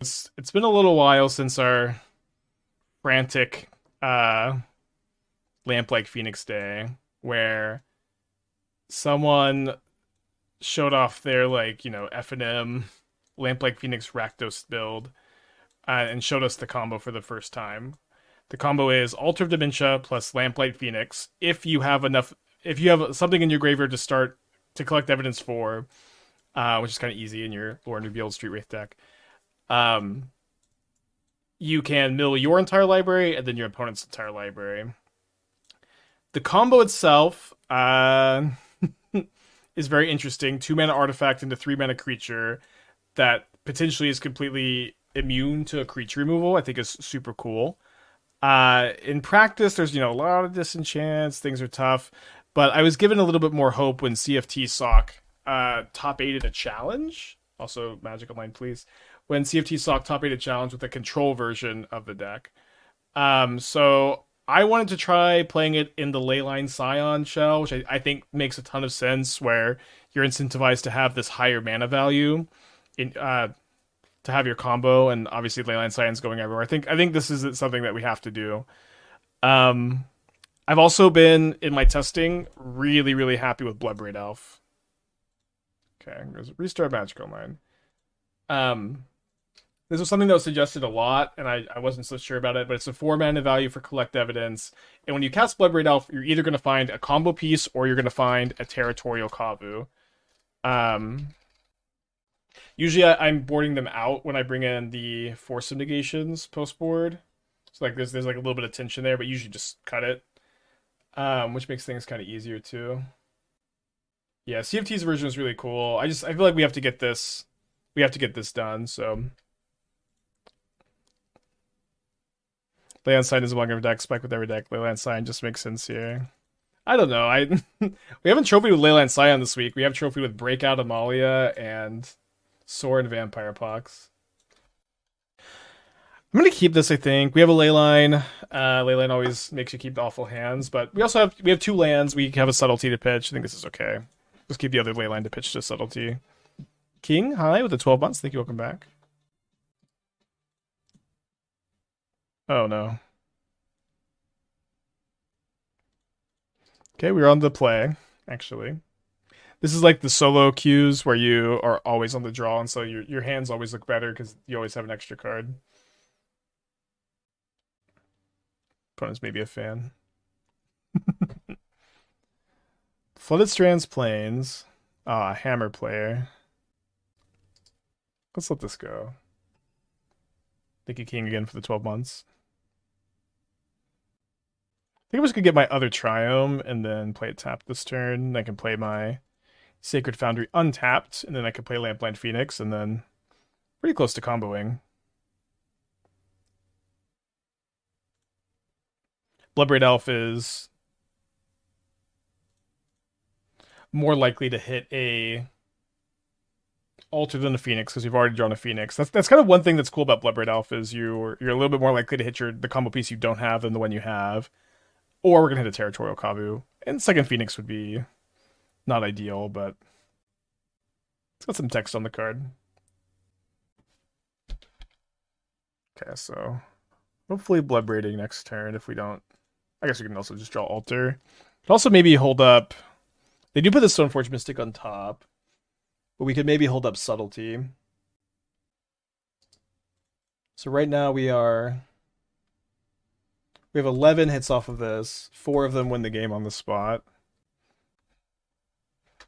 It's been a little while since our frantic Lamplight Phoenix day where someone showed off their F&M Lamplight Phoenix Rakdos build and showed us the combo for the first time. The combo is Altar of Dementia plus Lamplight Phoenix. If you have something in your graveyard to start to collect evidence for, which is kind of easy in your Lrien Revealed Street Wraith deck. Um, you can mill your entire library and then your opponent's entire library. The combo itself is very interesting. 2 mana artifact into 3 mana creature that potentially is completely immune to a creature removal. I think is super cool. In practice, there's a lot of disenchants. Things are tough, but I was given a little bit more hope when CFT Sock top 8 a challenge. Also, Magic Online, please. When CFT Sock top 8 a challenge with a control version of the deck. So I wanted to try playing it in the Leyline Scion shell, which I think makes a ton of sense, where you're incentivized to have this higher mana value in to have your combo, and obviously Leyline Scion's going everywhere. I think this is something that we have to do. Um, I've also been in my testing really really happy with Bloodbraid Elf. Okay, there's a restart Magic Online. This was something that was suggested a lot, and I wasn't so sure about it, but it's a 4 mana value for Collect Evidence. And when you cast Bloodbraid Elf, you're either going to find a combo piece or you're going to find a Territorial Kavu. Usually I'm boarding them out when I bring in the Force of Negations post board. So like there's like a little bit of tension there, but usually just cut it. Which makes things kind of easier too. Yeah, CFT's version is really cool. I feel like we have to get this done, so Leyline Sign is among every deck, spec with every deck. Leyline Sign just makes sense here. I don't know. We haven't trophy with Leyline Scion this week. We have trophy with Breakout Amalia and Sorin Vampire Pox. I'm gonna keep this. I think we have a Leyline. Leyline always makes you keep the awful hands, but we have 2 lands. We have a Subtlety to pitch. I think this is okay. Just keep the other Leyline to pitch to Subtlety. King, hi with the 12 months. Thank you. Welcome back. Oh no. Okay, we're on the play, actually. This is like the solo queues where you are always on the draw, and so your hands always look better because you always have an extra card. Opponent's maybe a fan. Flooded Strand's Plains. Ah, Hammer player. Let's let this go. Thank you, King, again for the 12 months. I think I'm just gonna get my other Triome and then play it tapped this turn. I can play my Sacred Foundry untapped, and then I can play Lamplight Phoenix, and then pretty close to comboing. Bloodbraid Elf is more likely to hit a altar than a Phoenix because you've already drawn a Phoenix. That's kind of one thing that's cool about Bloodbraid Elf is you're a little bit more likely to hit the combo piece you don't have than the one you have. Or we're gonna hit a Territorial Kavu. And second Phoenix would be not ideal, but it's got some text on the card. Okay, so hopefully Bloodbraiding next turn if we don't. I guess we can also just draw Altar. Could also maybe hold up. They do put the Stoneforge Mystic on top, but we could maybe hold up Subtlety. So right now we have 11 hits off of this. 4 of them win the game on the spot.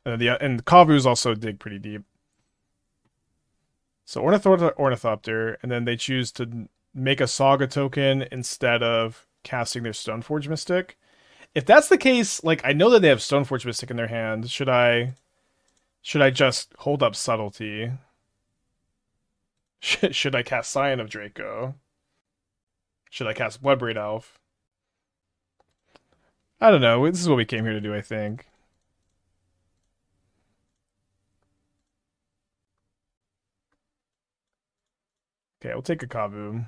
And Kavu's also dig pretty deep. So Ornithopter, and then they choose to make a Saga token instead of casting their Stoneforge Mystic. If that's the case, like I know that they have Stoneforge Mystic in their hand, should I just hold up Subtlety? Should I cast Scion of Draco? Should I cast Bloodbraid Elf? I don't know. This is what we came here to do, I think. Okay, we'll take a Kavu.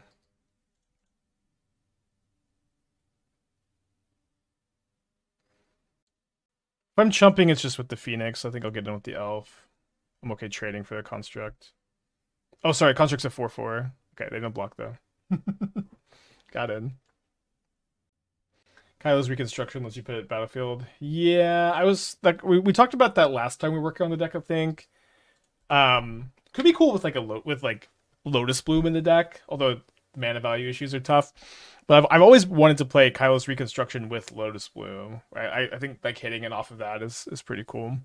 If I'm chumping, it's just with the Phoenix. I think I'll get in with the Elf. I'm okay trading for the construct. Oh, sorry, construct's a 4/4. Okay, they don't block though. Got it. Kylo's reconstruction lets you put it battlefield. Yeah, I was like, we talked about that last time we were working on the deck, I think. Could be cool with like with like Lotus Bloom in the deck, although mana value issues are tough. But I've always wanted to play Kylo's reconstruction with Lotus Bloom. I think like hitting it off of that is pretty cool.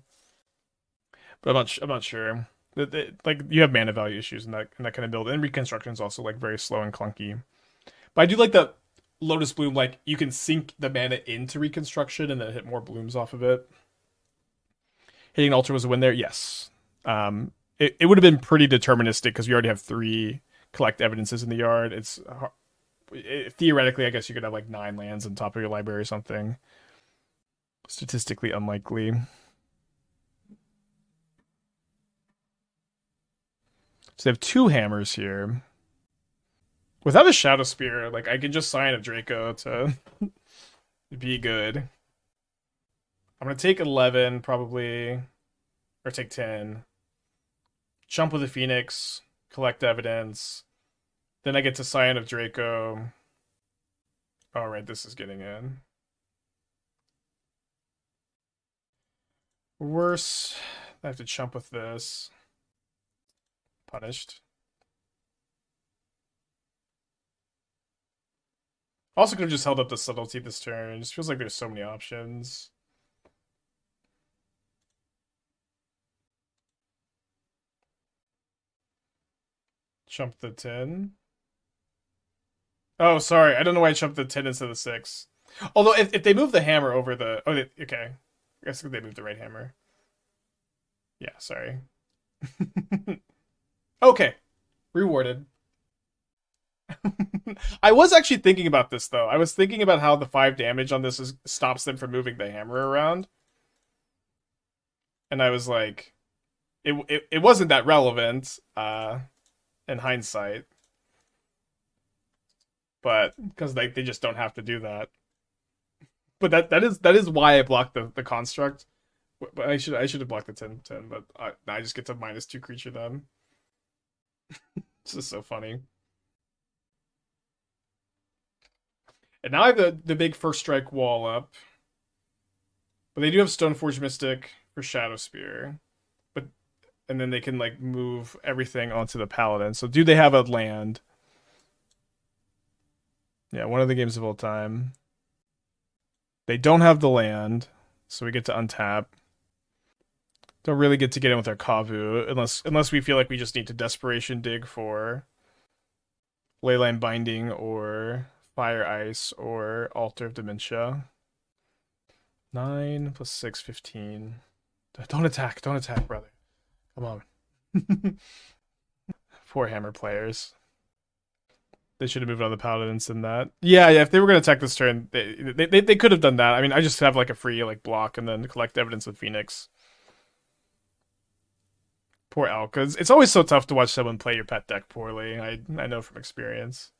But I'm not sure. Like you have mana value issues in that kind of build, and reconstruction is also like very slow and clunky. But I do like that Lotus Bloom. Like you can sink the mana into reconstruction and then hit more blooms off of it. Hitting altar was a win there. Yes. It would have been pretty deterministic because we already have 3 collect evidences in the yard. Theoretically, I guess you could have like 9 lands on top of your library or something. Statistically unlikely. So they have 2 hammers here. Without a Shadow Spear, like I can just Scion of Draco to be good. I'm gonna take 11 probably, or take 10. Jump with a Phoenix, collect evidence. Then I get to Scion of Draco. All right, this is getting in. Worse, I have to jump with this. Punished. Also could have just held up the Subtlety this turn. It just feels like there's so many options. Jump the 10. Oh, sorry. I don't know why I jumped the 10 instead of the 6. Although, if they move the hammer over the... Oh, okay. I guess they moved the right hammer. Yeah, sorry. Okay. Rewarded. I was actually thinking about this, though. I was thinking about how the 5 damage on this stops them from moving the hammer around. And I was like... It wasn't that relevant, in hindsight. But because they just don't have to do that. But that is why I blocked the construct. But I should have blocked the 10/10, but I just get to -2 creature then. This is so funny. And now I have the big first strike wall up. But they do have Stoneforge Mystic for Shadow Spear. And then they can like move everything onto the Paladin. So do they have a land? Yeah, one of the games of all time. They don't have the land, so we get to untap. Don't really get to get in with our Kavu unless we feel like we just need to Desperation Dig for Leyline Binding or Fire Ice or Altar of Dementia. 9 + 6, 15. Don't attack, brother. Come on. Poor hammer players. They should have moved on the Paladins than that. Yeah, if they were going to attack this turn, they could have done that. I mean, I just have like a free like block and then collect evidence with Phoenix. Poor Alka. It's always so tough to watch someone play your pet deck poorly. I know from experience.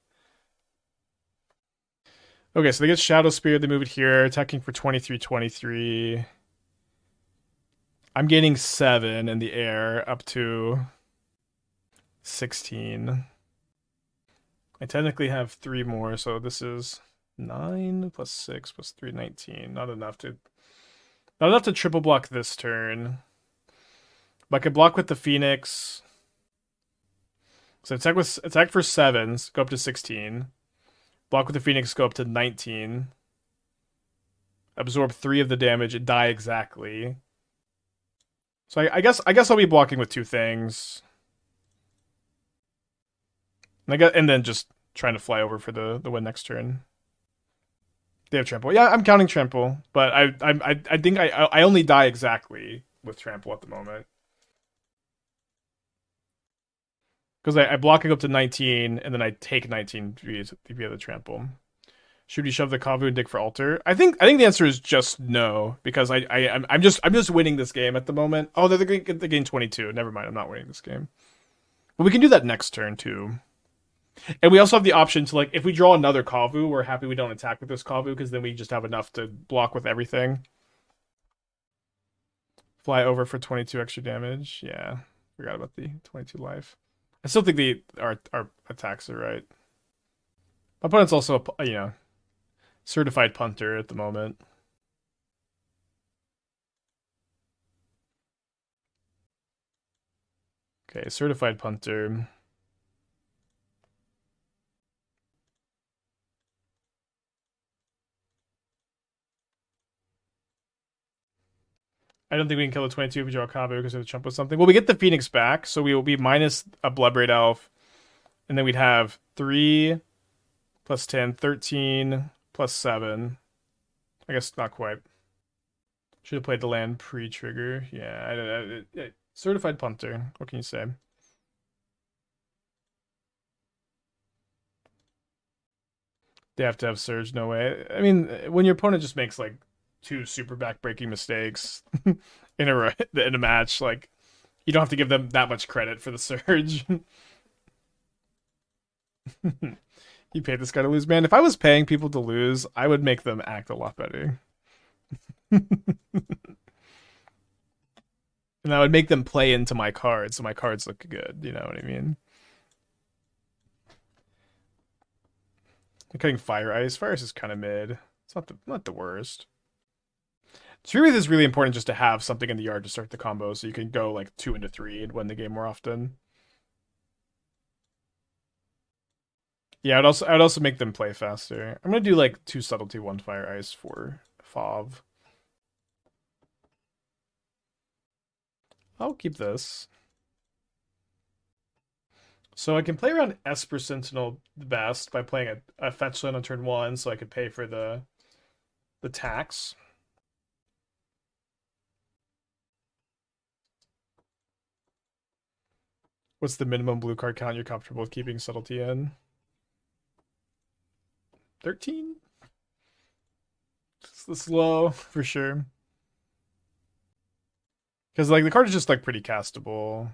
Okay, so they get Shadow Spear. They move it here, attacking for 23, 23. I'm gaining 7 in the air up to 16. I technically have 3 more, so this is 9 + 6 + 3, 19. Not enough to triple block this turn. But I could block with the Phoenix. So attack for 7s, go up to 16. Block with the Phoenix, go up to 19. Absorb 3 of the damage and die exactly. So I guess I'll be blocking with 2 things. And then just trying to fly over for the win next turn. They have trample. Yeah, I'm counting trample, but I think I only die exactly with trample at the moment. Because I block up to 19, and then I take 19 via the trample. Should we shove the Kavu and dig for altar? I think the answer is just no, because I'm just winning this game at the moment. Oh, they're getting 22. Never mind, I'm not winning this game. But we can do that next turn too. And we also have the option to, like, if we draw another Kavu, we're happy we don't attack with this Kavu, because then we just have enough to block with everything. Fly over for 22 extra damage. Yeah, forgot about the 22 life. I still think our attacks are right. My opponent's also a certified punter at the moment. Okay, certified punter. I don't think we can kill the 22 if we draw a combo because of the chump with something. Well, we get the Phoenix back, so we will be minus a Bloodbraid Elf, and then we'd have 3 plus 10, 13 plus 7. I guess not quite. Should have played the land pre-trigger. Yeah, certified punter. What can you say? They have to have Surge, no way. I mean, when your opponent just makes like 2 super backbreaking mistakes in a match, like you don't have to give them that much credit for the Surge. You paid this guy to lose, man. If I was paying people to lose, I would make them act a lot better. And I would make them play into my cards so my cards look good. You know what I mean? I'm cutting Fire Ice. Fire Ice is kind of mid. It's not the worst. Street Wraith is really important just to have something in the yard to start the combo, so you can go like 2 into 3 and win the game more often. Yeah, I'd also make them play faster. I'm gonna do like 2 Subtlety, 1 Fire Ice for Fov. I'll keep this. So I can play around Esper Sentinel the best by playing a fetch land on turn 1, so I could pay for the tax. What's the minimum blue card count you're comfortable with keeping Subtlety in? 13? It's low for sure. Because like the card is just like pretty castable.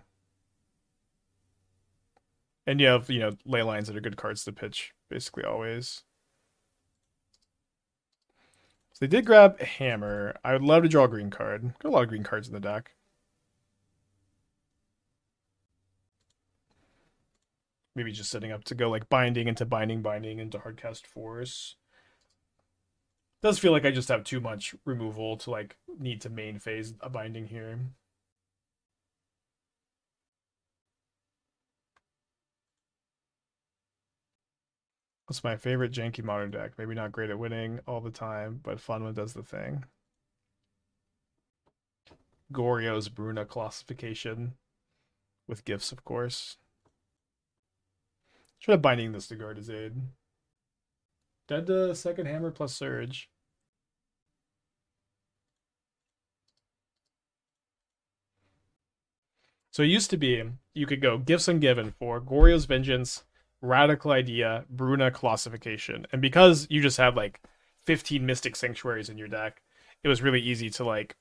And you have, ley lines that are good cards to pitch, basically always. So they did grab a hammer. I would love to draw a green card. Got a lot of green cards in the deck. Maybe just setting up to go like binding into hardcast force. Does feel like I just have too much removal to like need to main phase a binding here. What's my favorite janky modern deck? Maybe not great at winning all the time, but fun when it does the thing. Goryo's Bruna classification with gifts, of course. Should have binding this to guard his aid. Dead to second hammer plus surge. So it used to be you could go Gifts Ungiven for Goryo's Vengeance, Radical Idea, Bruna Classification. And because you just had like 15 Mystic Sanctuaries in your deck, it was really easy to like,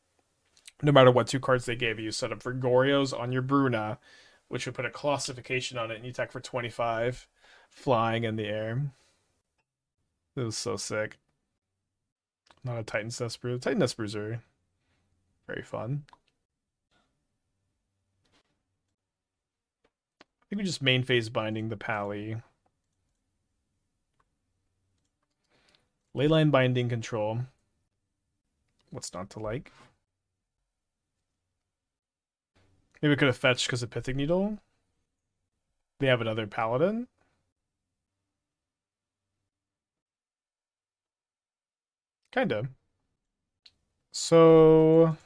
no matter what 2 cards they gave you, set up for Goryo's on your Bruna, which would put a Classification on it, and you attack for 25, flying in the air. It was so sick. Not a Titan Esper. Titan Espers are very fun. I think we just main phase binding the Pally. Leyline Binding control. What's not to like? Maybe we could have fetched because of Pithing Needle. They have another Paladin. Kinda. So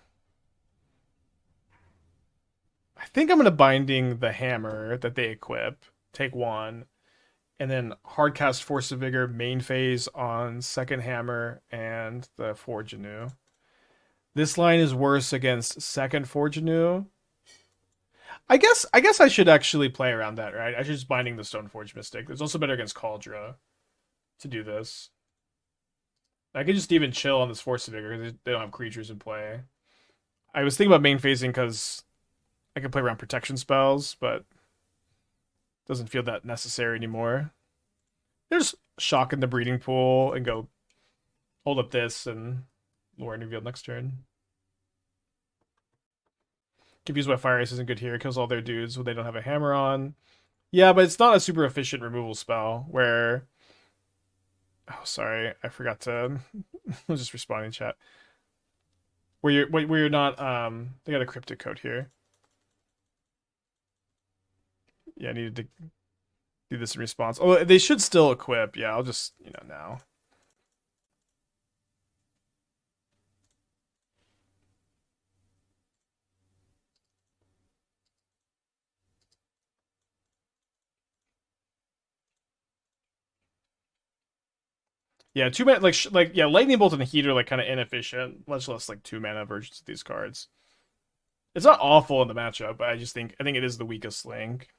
I think I'm gonna binding the hammer that they equip. Take 1. And then hardcast Force of Vigor main phase on second hammer and the Forge Anew. This line is worse against second Forge Anew. I guess I should actually play around that, right? I should just binding the Stoneforge Mystic. It's also better against Kaldra to do this. I could just even chill on this Force of Vigor because they don't have creatures in play. I was thinking about main phasing because I can play around protection spells, but doesn't feel that necessary anymore. There's shock in the breeding pool and go hold up this and Lrien Revealed next turn. Confused why Fire Ice isn't good here. It kills all their dudes when they don't have a hammer on. Yeah, but it's not a super efficient removal spell where. Oh, sorry, I forgot to. I was just responding chat. Where you're not. They got a cryptic code here. Yeah, I needed to do this in response. Oh, they should still equip. Yeah, I'll just now. Yeah, 2 mana like yeah, lightning bolt and heat are like kind of inefficient, much less like 2 mana versions of these cards. It's not awful in the matchup, but I think it is the weakest link.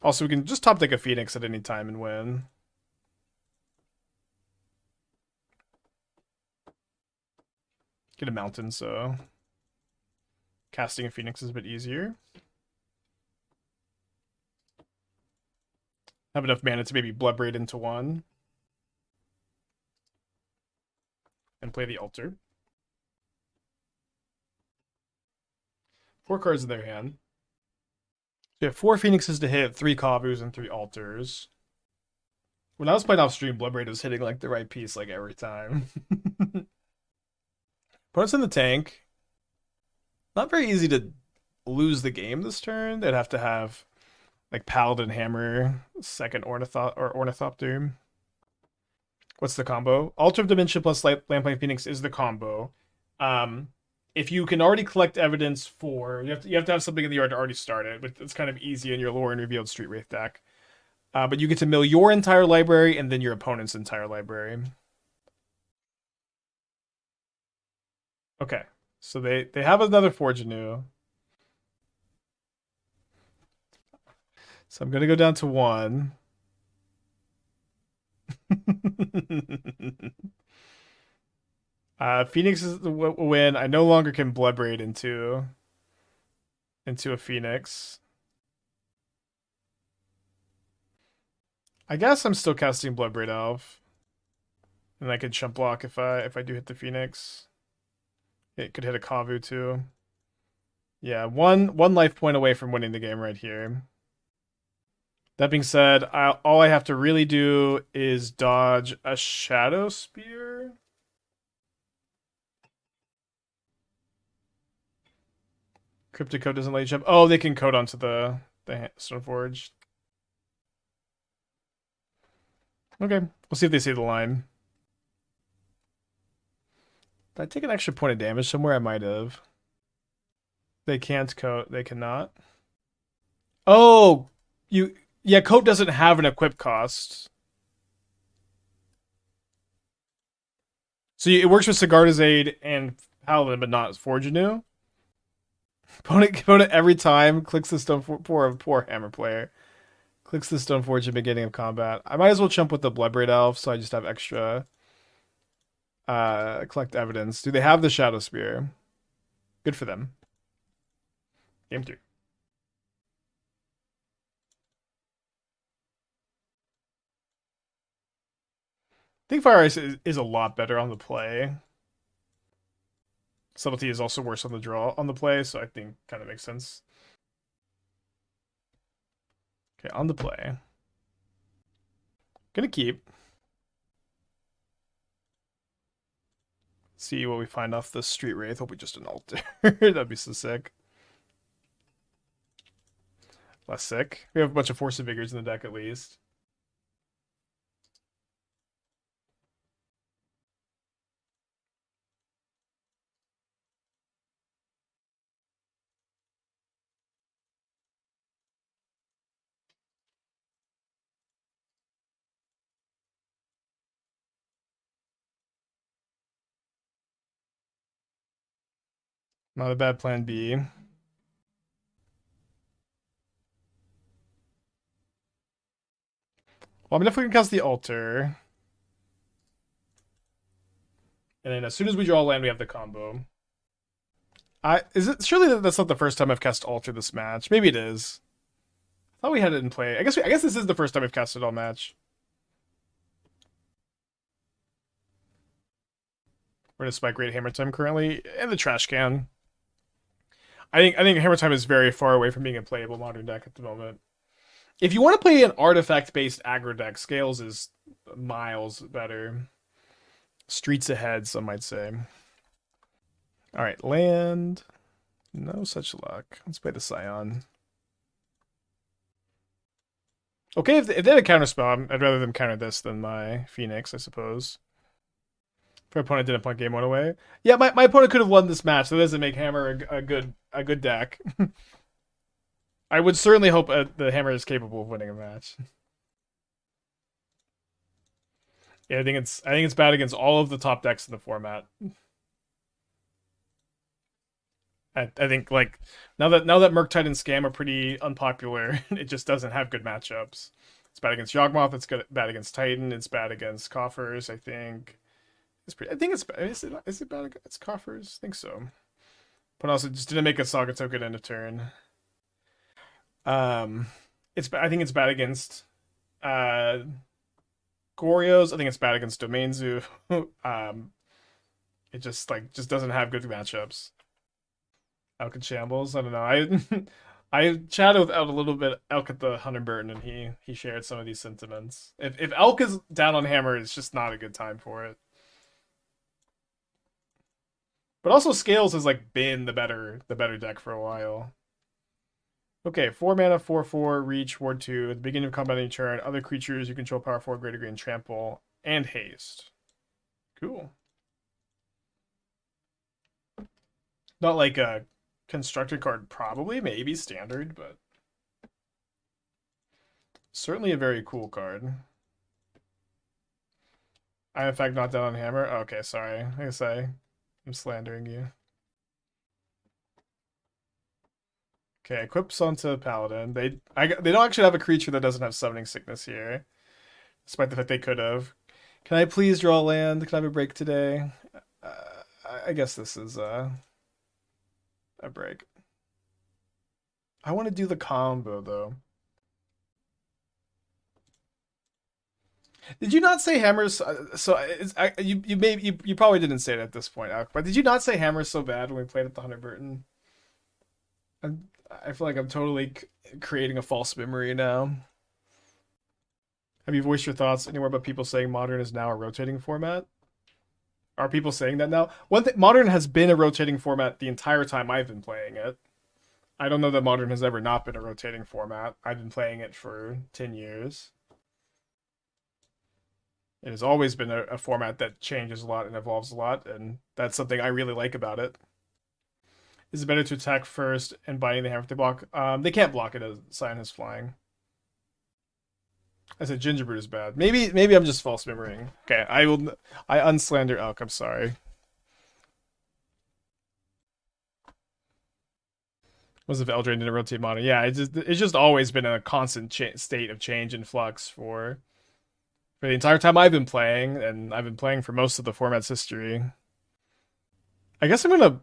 Also, we can just top deck a Phoenix at any time and win. Get a mountain, so casting a Phoenix is a bit easier. Have enough mana to maybe Bloodbraid into one. And play the altar. 4 cards in their hand. So you have 4 Phoenixes to hit, 3 Kavus, and 3 altars. When I was playing off stream, Bloodbraid was hitting like the right piece like every time. Opponents in the tank. Not very easy to lose the game this turn. They'd have to have like Paladin Hammer, second Ornithopter. What's the combo? Altar of Dementia plus Lamplight Phoenix is the combo. If you can already collect evidence for, you have to have something in the yard to already start it, but it's kind of easy in your Lrien Revealed Street Wraith deck. But you get to mill your entire library and then your opponent's entire library. Okay, so they have another Forge Anew. So I'm gonna go down to 1. Phoenix is the win. I no longer can Bloodbraid into a Phoenix. I guess I'm still casting Bloodbraid Elf, and I could chump block if I do hit the Phoenix. It could hit a Kavu too. Yeah, one life point away from winning the game right here. That being said, all I have to really do is dodge a Shadow Spear. Cryptic Code doesn't let you jump. Oh, they can code onto the Stoneforge. Okay, we'll see if they see the line. Did I take an extra point of damage somewhere? I might have. They can't code. They cannot. Oh, yeah, Coat doesn't have an equip cost. So it works with Sigarda's Aid and Paladin, but not Forge Anew. Opponent every time clicks the Stone poor Hammer player. Clicks the Stoneforge at the beginning of combat. I might as well chump with the Bloodbraid Elf, so I just have extra collect evidence. Do they have the Shadow Spear? Good for them. Game 3. I think Fire Ice is a lot better on the play. Subtlety is also worse on the draw on the play, so I think kind of makes sense. Okay, on the play. Gonna keep. See what we find off the Street Wraith. Hope we just an altar. That'd be so sick. Less sick. We have a bunch of Force of Vigors in the deck at least. Not a bad plan B. Well, I'm definitely gonna cast the altar. And then as soon as we draw land, we have the combo. Is it surely that's not the first time I've cast altar this match? Maybe it is. I thought we had it in play. I guess this is the first time we've cast it all match. We're in a Spike Rate Hammer time currently in the trash can. I think Hammer Time is very far away from being a playable modern deck at the moment. If you want to play an artifact based aggro deck, Scales is miles better. Streets ahead, some might say. All right, land. No such luck. Let's play the Scion. Okay, if they had a counterspell, I'd rather them counter this than my Phoenix, I suppose. If our opponent didn't punt game one away. Yeah, my opponent could have won this match. That doesn't make Hammer a good deck. I would certainly hope the Hammer is capable of winning a match. Yeah, I think it's bad against all of the top decks in the format. I think like now that Murktide and Scam are pretty unpopular, it just doesn't have good matchups. It's bad against Yawgmoth. It's bad against Titan. It's bad against Coffers. I think is it bad against Coffers? I think so. But also just didn't make a Saga token end of turn. I think it's bad against Gorios. I think it's bad against Domain Zoo. It just doesn't have good matchups. Elk at Shambles. I don't know. I chatted with Elk a little bit. Elk at the Hunter Burton, and he shared some of these sentiments. If Elk is down on Hammer, it's just not a good time for it. But also Scales has like been the better deck for a while. Okay, 4 mana, 4/4, reach, ward 2. At the beginning of combat any turn, other creatures you control power 4, greater green, trample, and haste. Cool. Not like a constructed card, probably, maybe standard, but certainly a very cool card. I'm in fact not down on Hammer. Oh, okay, sorry. I guess I'm slandering you. Okay, equips onto Paladin. They don't actually have a creature that doesn't have Summoning Sickness here, despite the fact they could have. Can I please draw land? Can I have a break today? I guess this is a break. I want to do the combo though. Did you not say Hammer's? You probably didn't say it at this point, Alec, but did you not say Hammer's so bad when we played at the Hunter Burton? I feel like I'm totally creating a false memory now. Have you voiced your thoughts anywhere about people saying Modern is now a rotating format? Are people saying that now? One thing, Modern has been a rotating format the entire time I've been playing it. I don't know that Modern has ever not been a rotating format. I've been playing it for 10 years. It has always been a format that changes a lot and evolves a lot, and that's something I really like about it. Is it better to attack first and binding the hammer if they block? They can't block it as Scion is flying. I said Gingerbread is bad. Maybe I'm just false memorying. Okay, I unslander Elk. I'm sorry. Was if Eldraine didn't rotate Modern? Yeah, it's just always been a constant state of change and flux for the entire time I've been playing, and I've been playing for most of the format's history. I guess I'm gonna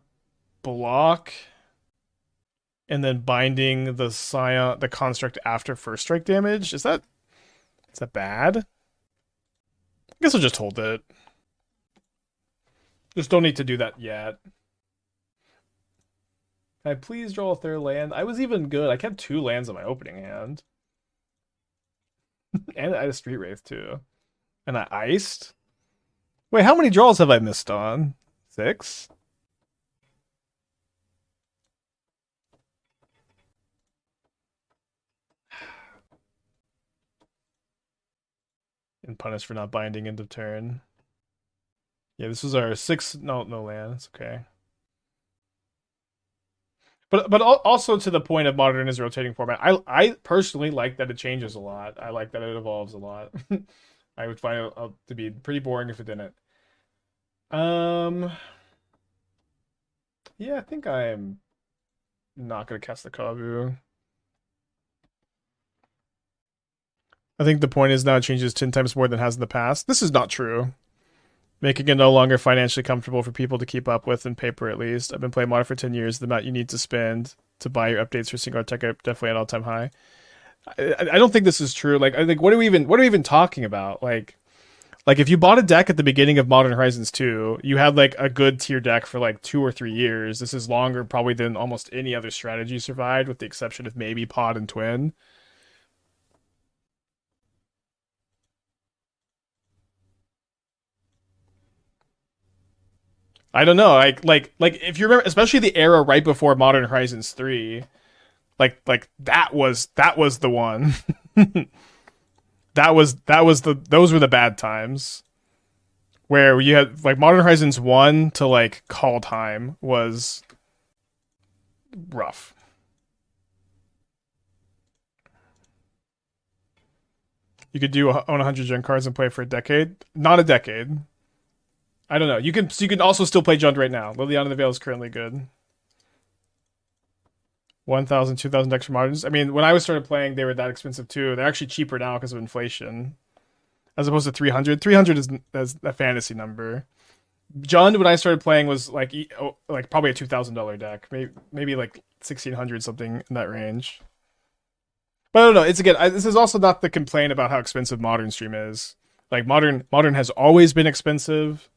block and then binding the Scion, the construct after first strike damage. Is that bad? I guess I'll just hold it. Just don't need to do that yet. Can I please draw a third land? I was even good. I kept 2 lands in my opening hand. And I had a Street Wraith too. And I iced? Wait, how many draws have I missed on? 6? And punished for not binding end of turn. Yeah, this was our 6. No land. It's okay. But also to the point of Modern is a rotating format. I personally like that it changes a lot. I like that it evolves a lot. I would find it to be pretty boring if it didn't. Yeah, I think I am not gonna cast the Kavu. I think the point is now it changes 10 times more than it has in the past. This is not true. Making it no longer financially comfortable for people to keep up with, in paper at least. I've been playing Modern for 10 years. The amount you need to spend to buy your updates for single tech are definitely at all-time high. I don't think this is true. Like, I think what are we even talking about? Like Like if you bought a deck at the beginning of Modern Horizons 2, you had like a good tier deck for like 2 or 3 years. This is longer probably than almost any other strategy survived, with the exception of maybe Pod and Twin. I don't know, like if you remember, especially the era right before Modern Horizons 3, like that was the one. That was the those were the bad times where you had like Modern Horizons 1 to like Call Time was rough. You could do own 100 gen cards and play for a decade. Not a decade. I don't know. You can also still play Jund right now. Liliana the Veil is currently good. 1,000, 2,000 decks for moderns. I mean, when I was started playing, they were that expensive too. They're actually cheaper now because of inflation, as opposed to 300. 300 is a fantasy number. Jund, when I started playing, was like probably a $2,000 deck, maybe like 1,600 something in that range. But I don't know. It's again, this is also not the complaint about how expensive modern stream is. Like modern has always been expensive,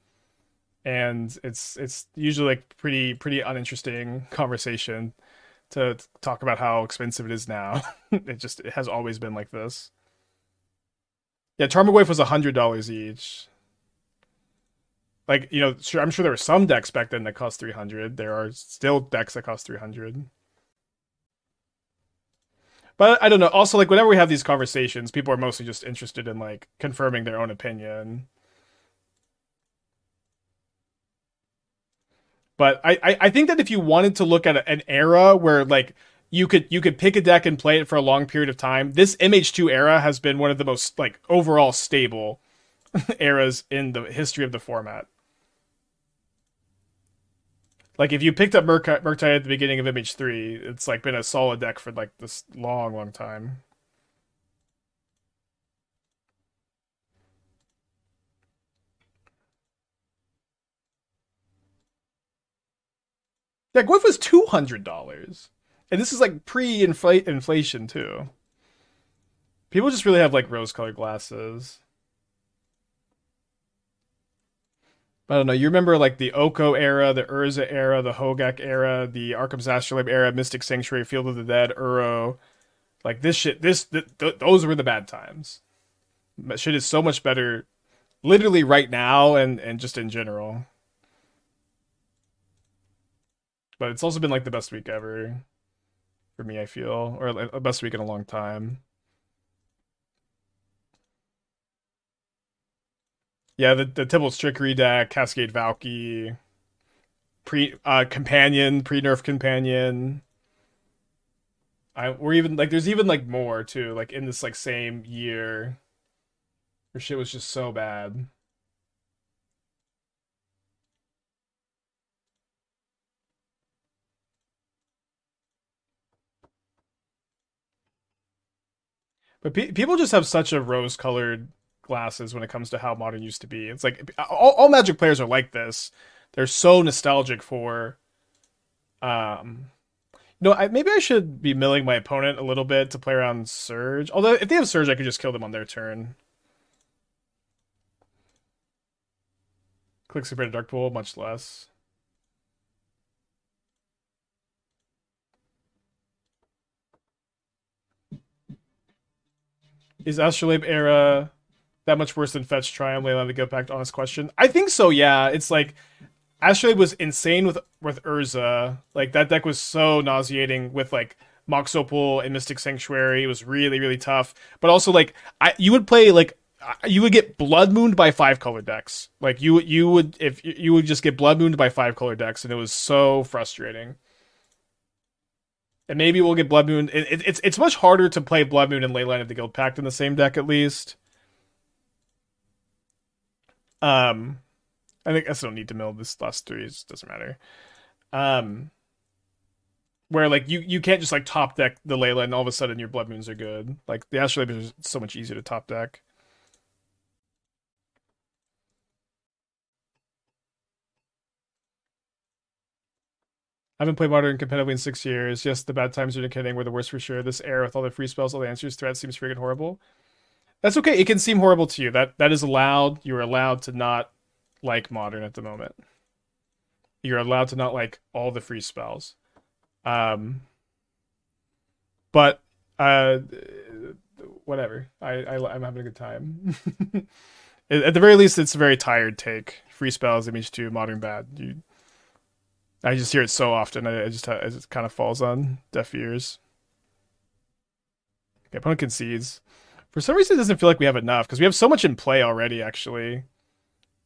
and it's usually like pretty uninteresting conversation to talk about how expensive it is now. It has always been like this. Yeah, Tarmogoyf was $100 each. Like, sure, I'm sure there were some decks back then that cost 300. There are still decks that cost 300. But I don't know. Also, like whenever we have these conversations, people are mostly just interested in like confirming their own opinion. But I think that if you wanted to look at an era where like you could pick a deck and play it for a long period of time, this MH2 era has been one of the most like overall stable eras in the history of the format. Like if you picked up Murktide at the beginning of MH3, it's like been a solid deck for like this long time. Yeah, Gwyff was $200, and this is like pre-inflation too. People just really have like rose-colored glasses. I don't know. You remember like the Oko era, the Urza era, the Hogak era, the Arkham's Astrolabe era, Mystic Sanctuary, Field of the Dead, Uro. Like this shit, those were the bad times. Shit is so much better, literally right now, and just in general. But it's also been like the best week ever for me. I feel, or like, the best week in a long time. Yeah, the Tybalt's Trickery deck, Cascade Valky, companion, pre nerf companion. We're even like there's even like more too, like in this like same year. Your shit was just so bad. But people just have such a rose-colored glasses when it comes to how modern used to be. It's like all Magic players are like this. They're so nostalgic for no, maybe I should be milling my opponent a little bit to play around Surge. Although if they have Surge, I could just kill them on their turn. Click Super Dark Pool, much less. Is Astrolabe era that much worse than Fetch Triumph, Leyline the Guildpact? Honest question. I think so, yeah. It's like Astrolabe was insane with Urza. Like that deck was so nauseating with like Mox Opal and Mystic Sanctuary. It was really tough. But also like you would play like you would get Blood Mooned by 5-color decks. Like you would if you would just get Blood Mooned by 5-color decks, and it was so frustrating. And maybe we'll get Blood Moon. It's much harder to play Blood Moon and Leyline of the Guildpact in the same deck, at least. Um, I think I still don't need to mill this last three. It doesn't matter. Um, where like you can't just like top deck the Leyline and all of a sudden your Blood Moons are good. Like the Astrolabe is so much easier to top deck. I haven't played Modern competitively in 6 years. Yes, the bad times are kidding were the worst for sure. This era with all the free spells, all the answers, threats seems freaking horrible. That's okay. It can seem horrible to you. That is allowed. You're allowed to not like modern at the moment. You're allowed to not like all the free spells. Um, but uh, whatever. I'm having a good time. At the very least, it's a very tired take. Free spells, image two, modern bad. I just hear it so often. It just kind of falls on deaf ears. Okay, opponent concedes. For some reason, it doesn't feel like we have enough because we have so much in play already. Actually,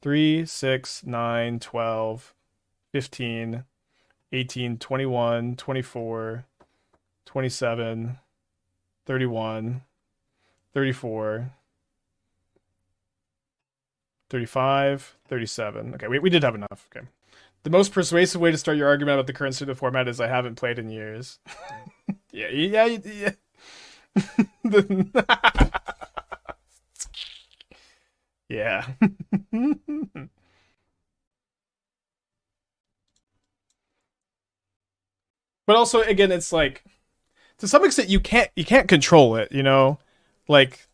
3, 6, 9, 12, 15, 18, 21, 24, 27, 31, 34, 35, 37. Okay, we did have enough. Okay. The most persuasive way to start your argument about the current state of the format is I haven't played in years. yeah. Yeah. But also, again, it's like to some extent you can't control it. Like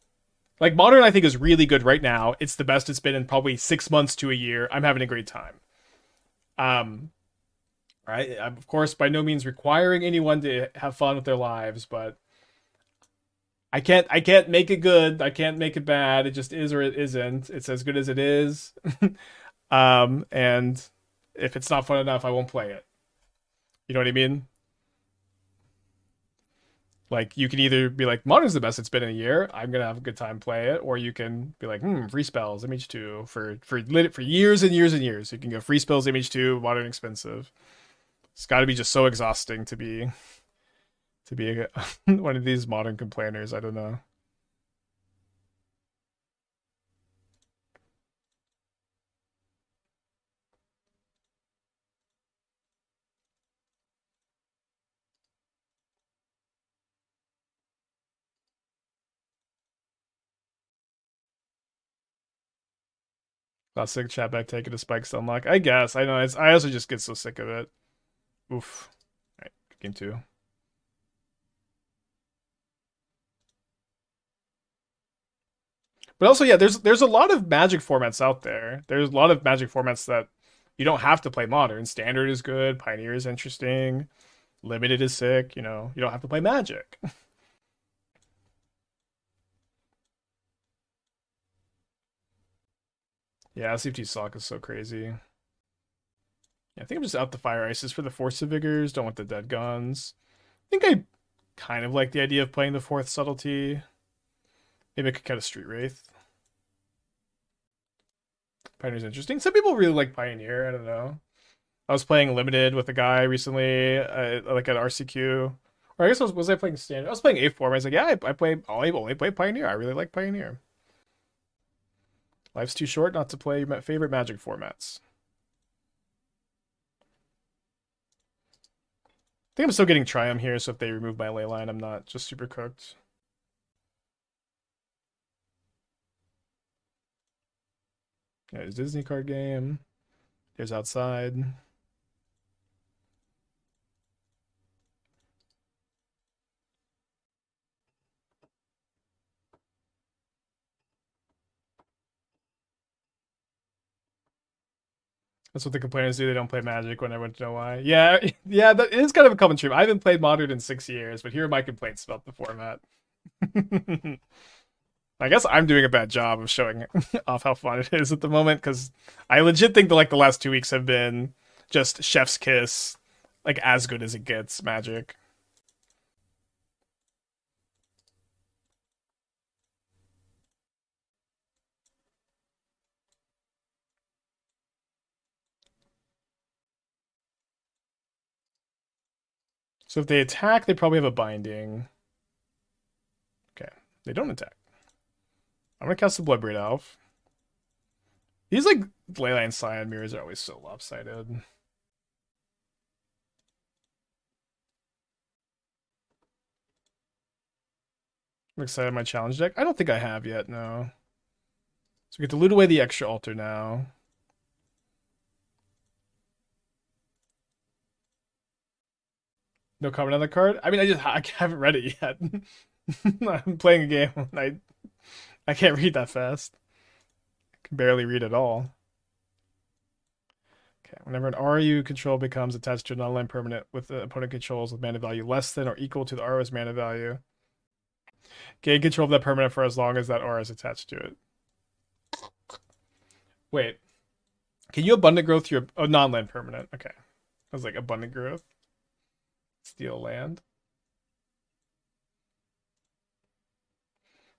modern I think is really good right now. It's the best it's been in probably 6 months to a year. I'm having a great time. Um, right. I'm, of course, by no means requiring anyone to have fun with their lives, but I can't make it good. I can't make it bad. It just is or it isn't. It's as good as it is. And if it's not fun enough, I won't play it. You know what I mean? Like you can either be like, modern's the best it's been in a year. I'm gonna have a good time play it, or you can be like, free spells, MH2 for years and years and years. You can go free spells, MH2, modern expensive. It's got to be just so exhausting to be one of these modern complainers. I don't know. Classic chat back taking a spikes to unlock. I guess I know. I also just get so sick of it. Oof. All right, game two. But also, yeah, there's a lot of Magic formats out there. There's a lot of Magic formats that you don't have to play Modern. Standard is good. Pioneer is interesting. Limited is sick. You don't have to play Magic. Yeah, CFT Sock is so crazy. Yeah, I think I'm just out the Fire Ices for the Force of Vigors. Don't want the Dead Guns. I think I kind of like the idea of playing the fourth Subtlety. Maybe I could cut a Street Wraith. Pioneer's interesting. Some people really like Pioneer. I don't know. I was playing Limited with a guy recently, like at RCQ. Or I guess was I playing Standard? I was playing A4. I was like, yeah, I play. I only play Pioneer. I really like Pioneer. Life's too short not to play my favorite Magic formats. I think I'm still getting Triumph here, so if they remove my Leyline, I'm not just super cooked. Yeah, there's Disney card game. There's Outside. That's what the complainers do. They don't play Magic when I want to know why. Yeah, yeah, that is kind of a common truth. I haven't played Modern in 6 years, but here are my complaints about the format. I guess I'm doing a bad job of showing off how fun it is at the moment because I legit think that like the last 2 weeks have been just chef's kiss, like as good as it gets. Magic. So if they attack, they probably have a binding. Okay, they don't attack. I'm gonna cast the Bloodbraid Elf. These like Leyline Scion mirrors are always so lopsided. I'm excited my challenge deck. I don't think I have yet, no. So we get to loot away the extra altar now. No comment on the card? I mean, I haven't read it yet. I'm playing a game. I can't read that fast. I can barely read at all. Okay, whenever an aura you control becomes attached to an online permanent with the opponent controls with mana value less than or equal to the aura's mana value, gain control of that permanent for as long as that aura is attached to it. Wait, can you abundant growth your non-land permanent? Okay, I was like abundant growth, steal land.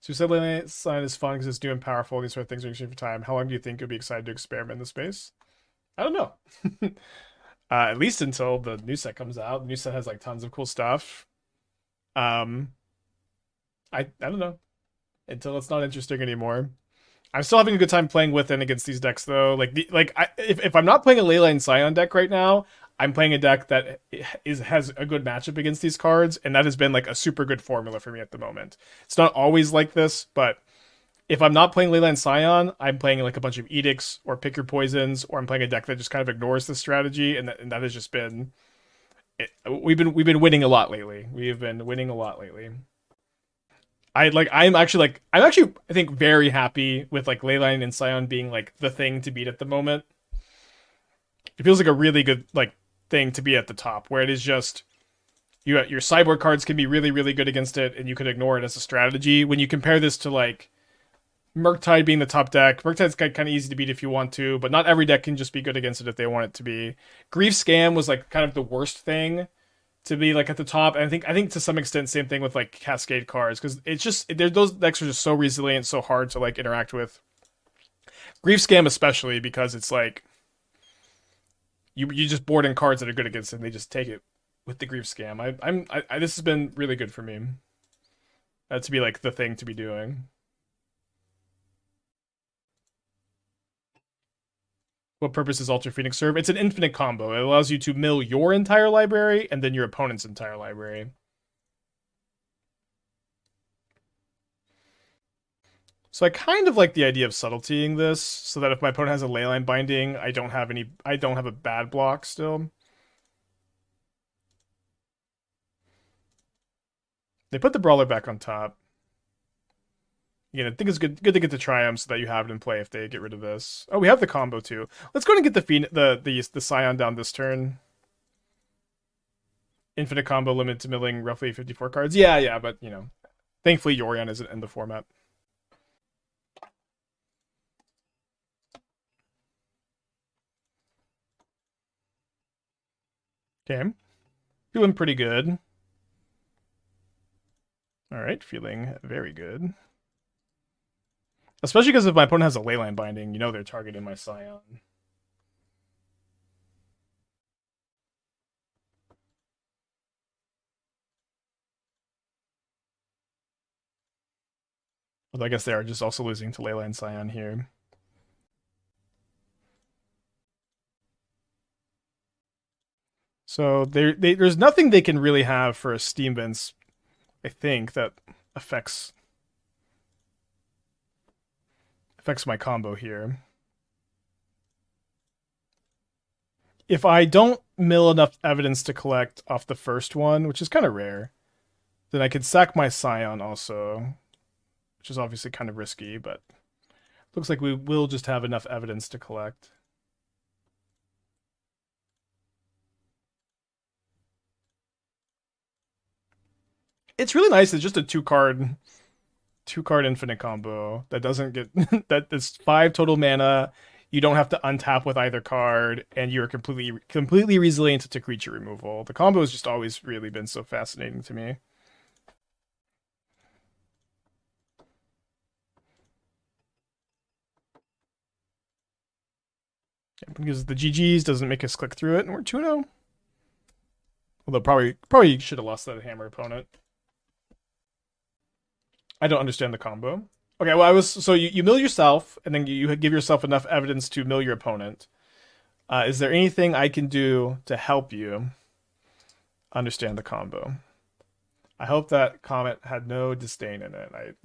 So you said Leyline Sign is fun because it's new and powerful. These sort of things are interesting for time. How long do you think you'll be excited to experiment in the space? I don't know. At least until the new set comes out. The new set has like tons of cool stuff. Um, I don't know until it's not interesting anymore. I'm still having a good time playing with and against these decks though. If I'm not playing a Leyline Scion deck right now, I'm playing a deck that has a good matchup against these cards, and that has been like a super good formula for me at the moment. It's not always like this, but if I'm not playing Leyline Scion, I'm playing like a bunch of Edicts or Pick Your Poisons, or I'm playing a deck that just kind of ignores this strategy, and that has just been. We've been winning a lot lately. We have been winning a lot lately. I'm actually I think very happy with like Leyline and Scion being like the thing to beat at the moment. It feels like a really good like thing to be at the top, where it is just your sideboard cards can be really really good against it, and you can ignore it as a strategy. When you compare this to like Murktide being the top deck, Murktide's kind of easy to beat if you want to, but not every deck can just be good against it if they want it to be. Grief Scam was like kind of the worst thing to be like at the top. And I think to some extent same thing with like Cascade cards, because it's just those decks are just so resilient, so hard to like interact with. Grief Scam especially because it's like you just board in cards that are good against it and they just take it with the Grief Scam. This has been really good for me. To be like the thing to be doing. What purpose does Altar Phoenix serve? It's an infinite combo. It allows you to mill your entire library and then your opponent's entire library. So I kind of like the idea of subtletying this, so that if my opponent has a Leyline Binding, I don't have a bad block still. They put the Brawler back on top. Again, I think it's good to get the Triumph so that you have it in play if they get rid of this. Oh, we have the combo too. Let's go ahead and get the Scion down this turn. Infinite combo limit to milling roughly 54 cards. Yeah, but thankfully Yorion isn't in the format. Okay. Feeling pretty good. Alright, feeling very good. Especially because if my opponent has a Leyline Binding, they're targeting my Scion. Although I guess they are just also losing to Leyline Scion here. So there's nothing they can really have for a Steam Vents, I think, that affects my combo here. If I don't mill enough evidence to collect off the first one, which is kind of rare, then I could sack my Scion also, which is obviously kind of risky, but looks like we will just have enough evidence to collect. It's really nice. It's just a two card infinite combo that doesn't get that is 5 total mana. You don't have to untap with either card, and you're completely resilient to creature removal. The combo has just always really been so fascinating to me. Because the GGs doesn't make us click through it, and we're 2-0. Although probably should have lost that hammer opponent. I don't understand the combo. Okay, well so you mill yourself, and then you give yourself enough evidence to mill your opponent. Is there anything I can do to help you understand the combo? I hope that comment had no disdain in it.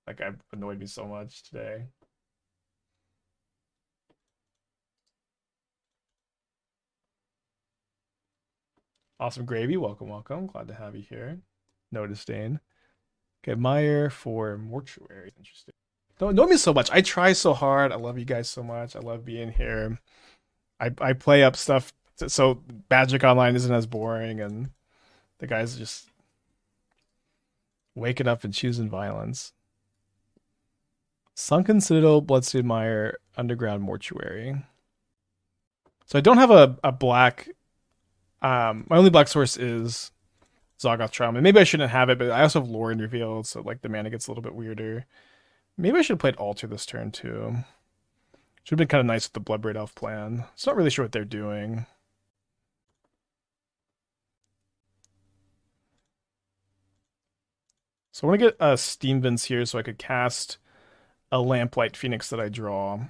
I annoyed me so much today. Awesome Gravy, welcome. Glad to have you here. No disdain. Okay, Meyer for Mortuary. Interesting. Don't know me so much. I try so hard. I love you guys so much. I love being here. I play up stuff so Magic Online isn't as boring, and the guys are just waking up and choosing violence. Sunken Citadel, Bloodstained Mire, Underground Mortuary. So I don't have a black. My only black source is Zagoth Triome. Maybe I shouldn't have it, but I also have Lrien Revealed, so like the mana gets a little bit weirder. Maybe I should have played Altar this turn too. Should have been kind of nice with the Bloodbraid Elf plan. It's not really sure what they're doing. So I want to get a Steam Vince here so I could cast a Lamplight Phoenix that I draw.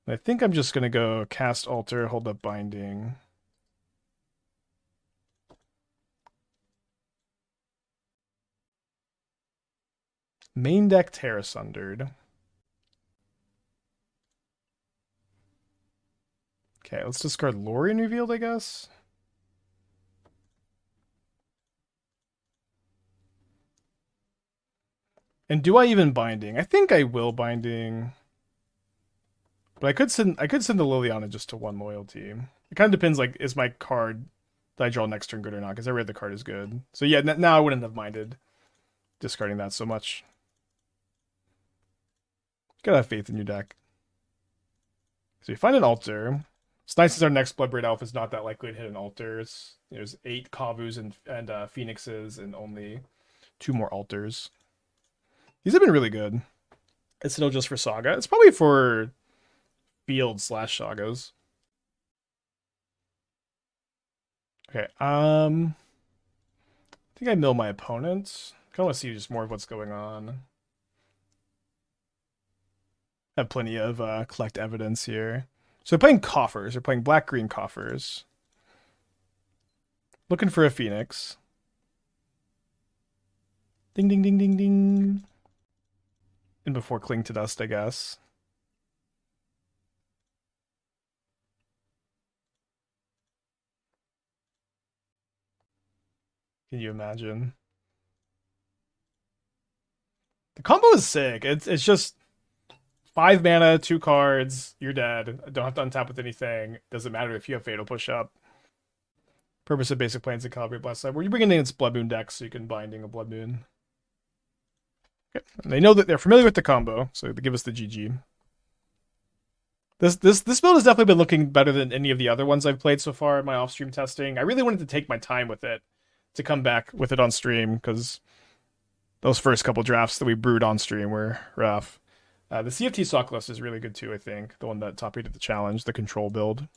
I think I'm just going to go cast Altar, hold up Binding. Main deck Terra Sundered. Okay, let's discard Lrien Revealed, I guess. And do I even Binding? I think I will Binding. But I could send the Liliana just to 1 loyalty. It kind of depends, like, is my card that I draw next turn good or not? Because I read the card is good. So yeah, now I wouldn't have minded discarding that so much. Gotta have faith in your deck. So you find an Altar. It's nice as our next Bloodbraid Elf is not that likely to hit an Altar. There's 8 Kavus and Phoenixes and only 2 more Altars. These have been really good. It's still just for Saga. It's probably for Field/Sagas. Okay, I think I mill my opponent. I want to see just more of what's going on. I have plenty of collect evidence here. So they're playing coffers. They're playing black-green coffers. Looking for a Phoenix. Ding, ding, ding, ding, ding. And before Cling to Dust, I guess. Can you imagine? The combo is sick. It's just 5 mana, 2 cards, you're dead. Don't have to untap with anything. Doesn't matter if you have Fatal Push Up. Purpose of Basic Plans and Calibrate Blast Side, where you bring in its Blood Moon deck so you can Binding a Blood Moon. Okay. And they know that they're familiar with the combo, so they give us the GG. This build has definitely been looking better than any of the other ones I've played so far in my off-stream testing. I really wanted to take my time with it to come back with it on stream, because those first couple drafts that we brewed on stream were rough. The CFT Sockless is really good too, I think. The one that top 8 at the challenge, the control build.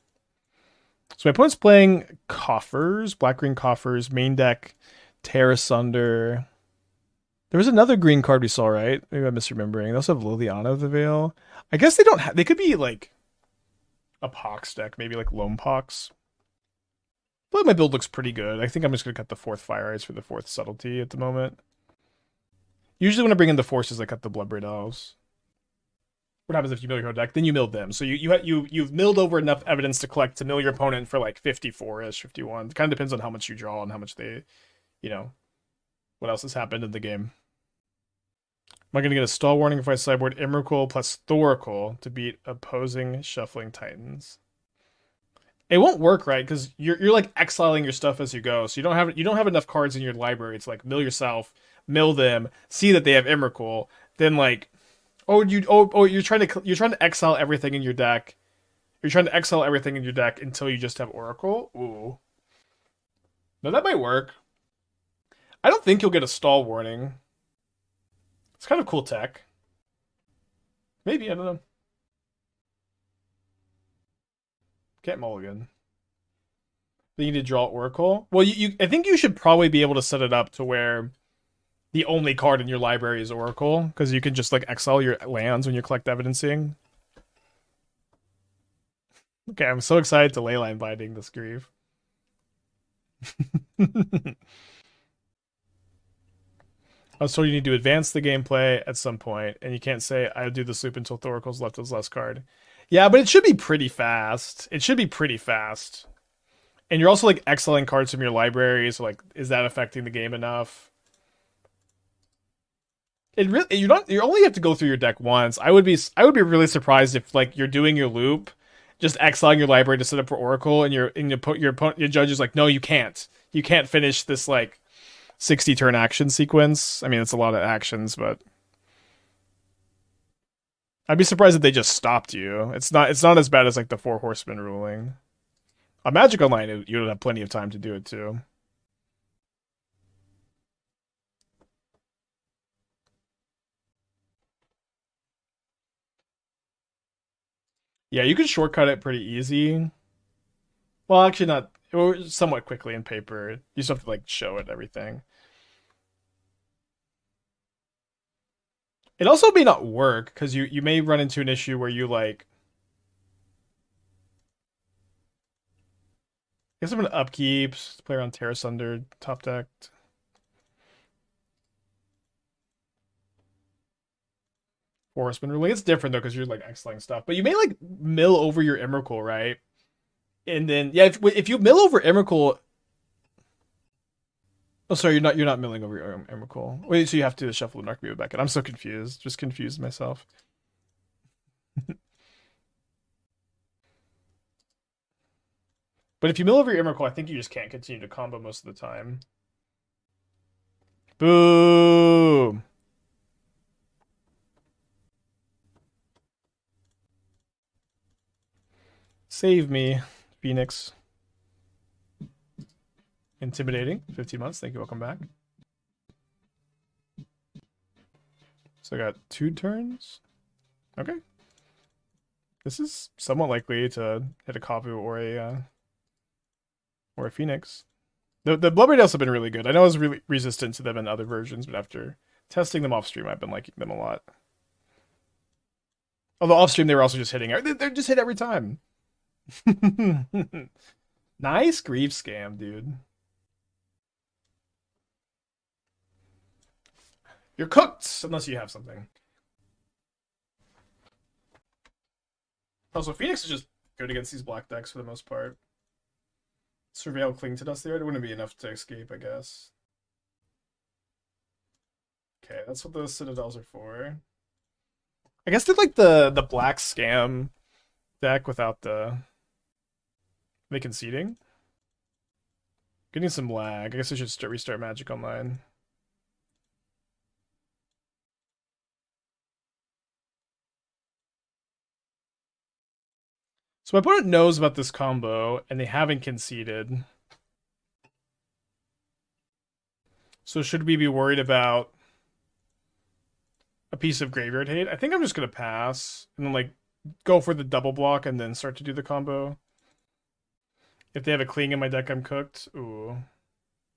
So my opponent's playing Coffers, black-green Coffers, main deck, Tear Asunder. There was another green card we saw, right? Maybe I'm misremembering. They also have Liliana of the Veil. I guess they don't have... They could be like a Pox deck, maybe like Lone Pox. But my build looks pretty good. I think I'm just going to cut the 4th Fire Ice for the 4th Subtlety at the moment. Usually when I bring in the Forces, I cut the Bloodbraid Elves. What happens if you mill your own deck? Then you milled them. So you've milled over enough evidence to collect to mill your opponent for like 54-ish, 51. It kind of depends on how much you draw and how much they, what else has happened in the game. Am I going to get a stall warning if I sideboard Emrakul plus Thoracle to beat opposing Shuffling Titans? It won't work, right? Because you're like exiling your stuff as you go, so you don't have enough cards in your library to like mill yourself, mill them, see that they have Emrakul, then like, you're trying to exile everything in your deck. You're trying to exile everything in your deck until you just have Oracle. Ooh, no, that might work. I don't think you'll get a stall warning. It's kind of cool tech. Maybe, I don't know. Can't mulligan. Then you need to draw Oracle. Well, I think you should probably be able to set it up to where the only card in your library is Oracle, because you can just like exile your lands when you collect evidencing. Okay, I'm so excited to Leyline Binding this grief. I was told you need to advance the gameplay at some point, and you can't say, I'll do this loop until Thoracle's left his last card. Yeah, but it should be pretty fast. It should be pretty fast. And you're also like exiling cards from your library, so like, is that affecting the game enough? It really you don't you only have to go through your deck once. I would be really surprised if like you're doing your loop, just exiling your library to set up for Oracle, and your judge is like, no, you can't finish this like 60 turn action sequence. I mean, it's a lot of actions, but I'd be surprised if they just stopped you. It's not as bad as like the Four Horsemen ruling. On Magic Online, you would have plenty of time to do it too. Yeah, you could shortcut it pretty easy. Well, actually, not or somewhat quickly in paper. You just have to like show it everything. It also may not work because you may run into an issue where you like. I guess I'm gonna upkeep, play around Terra Sunder, top deck. Horseman ruling. It's different though because you're like exiling stuff, but you may like mill over your Emrakul, right? And then yeah, if you mill over Emrakul, oh sorry, you're not milling over your Emrakul. Wait, so you have to shuffle the Narcomoeba back in. I'm so confused. Just confused myself. But if you mill over your Emrakul, I think you just can't continue to combo most of the time. Boom. Save me, Phoenix. Intimidating. 15 months. Thank you. Welcome back. So I got 2 turns. Okay. This is somewhat likely to hit a Kavu or a Phoenix. The Bloodbraid Elves have been really good. I know I was really resistant to them in other versions, but after testing them off stream, I've been liking them a lot. Although off stream they were also just hitting. They're just hit every time. Nice grief scam, dude. You're cooked unless you have something. Also, Phoenix is just good against these black decks for the most part. Surveil, Cling to Dust there. It wouldn't be enough to escape, I guess. Okay, that's what those Citadels are for. I guess they're like the black scam deck without the conceding. Getting some lag. I guess I should restart Magic Online. So my opponent knows about this combo, and they haven't conceded. So should we be worried about a piece of graveyard hate? I think I'm just gonna pass and then like go for the double block and then start to do the combo. If they have a Cling in my deck, I'm cooked. Ooh,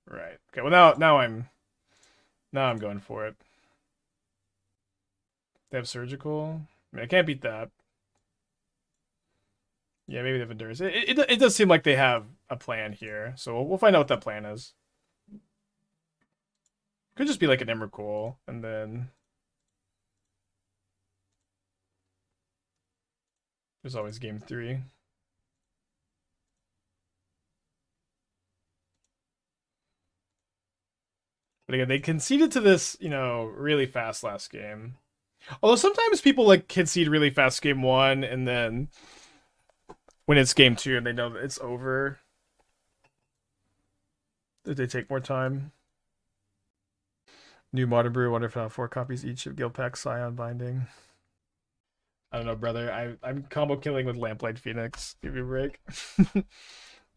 right. Okay. Well now I'm going for it. They have surgical. I mean, I can't beat that. Yeah, maybe they have endurance. It does seem like they have a plan here, so we'll find out what that plan is. Could just be like an Emrakul, and then there's always game 3. But again, they conceded to this, really fast last game. Although sometimes people like concede really fast game 1, and then when it's game 2 and they know that it's over, that they take more time. New Modern Brew, wonder if I have 4 copies each of Guildpact Scion Binding. I don't know, brother. I'm combo killing with Lamplight Phoenix. Give me a break.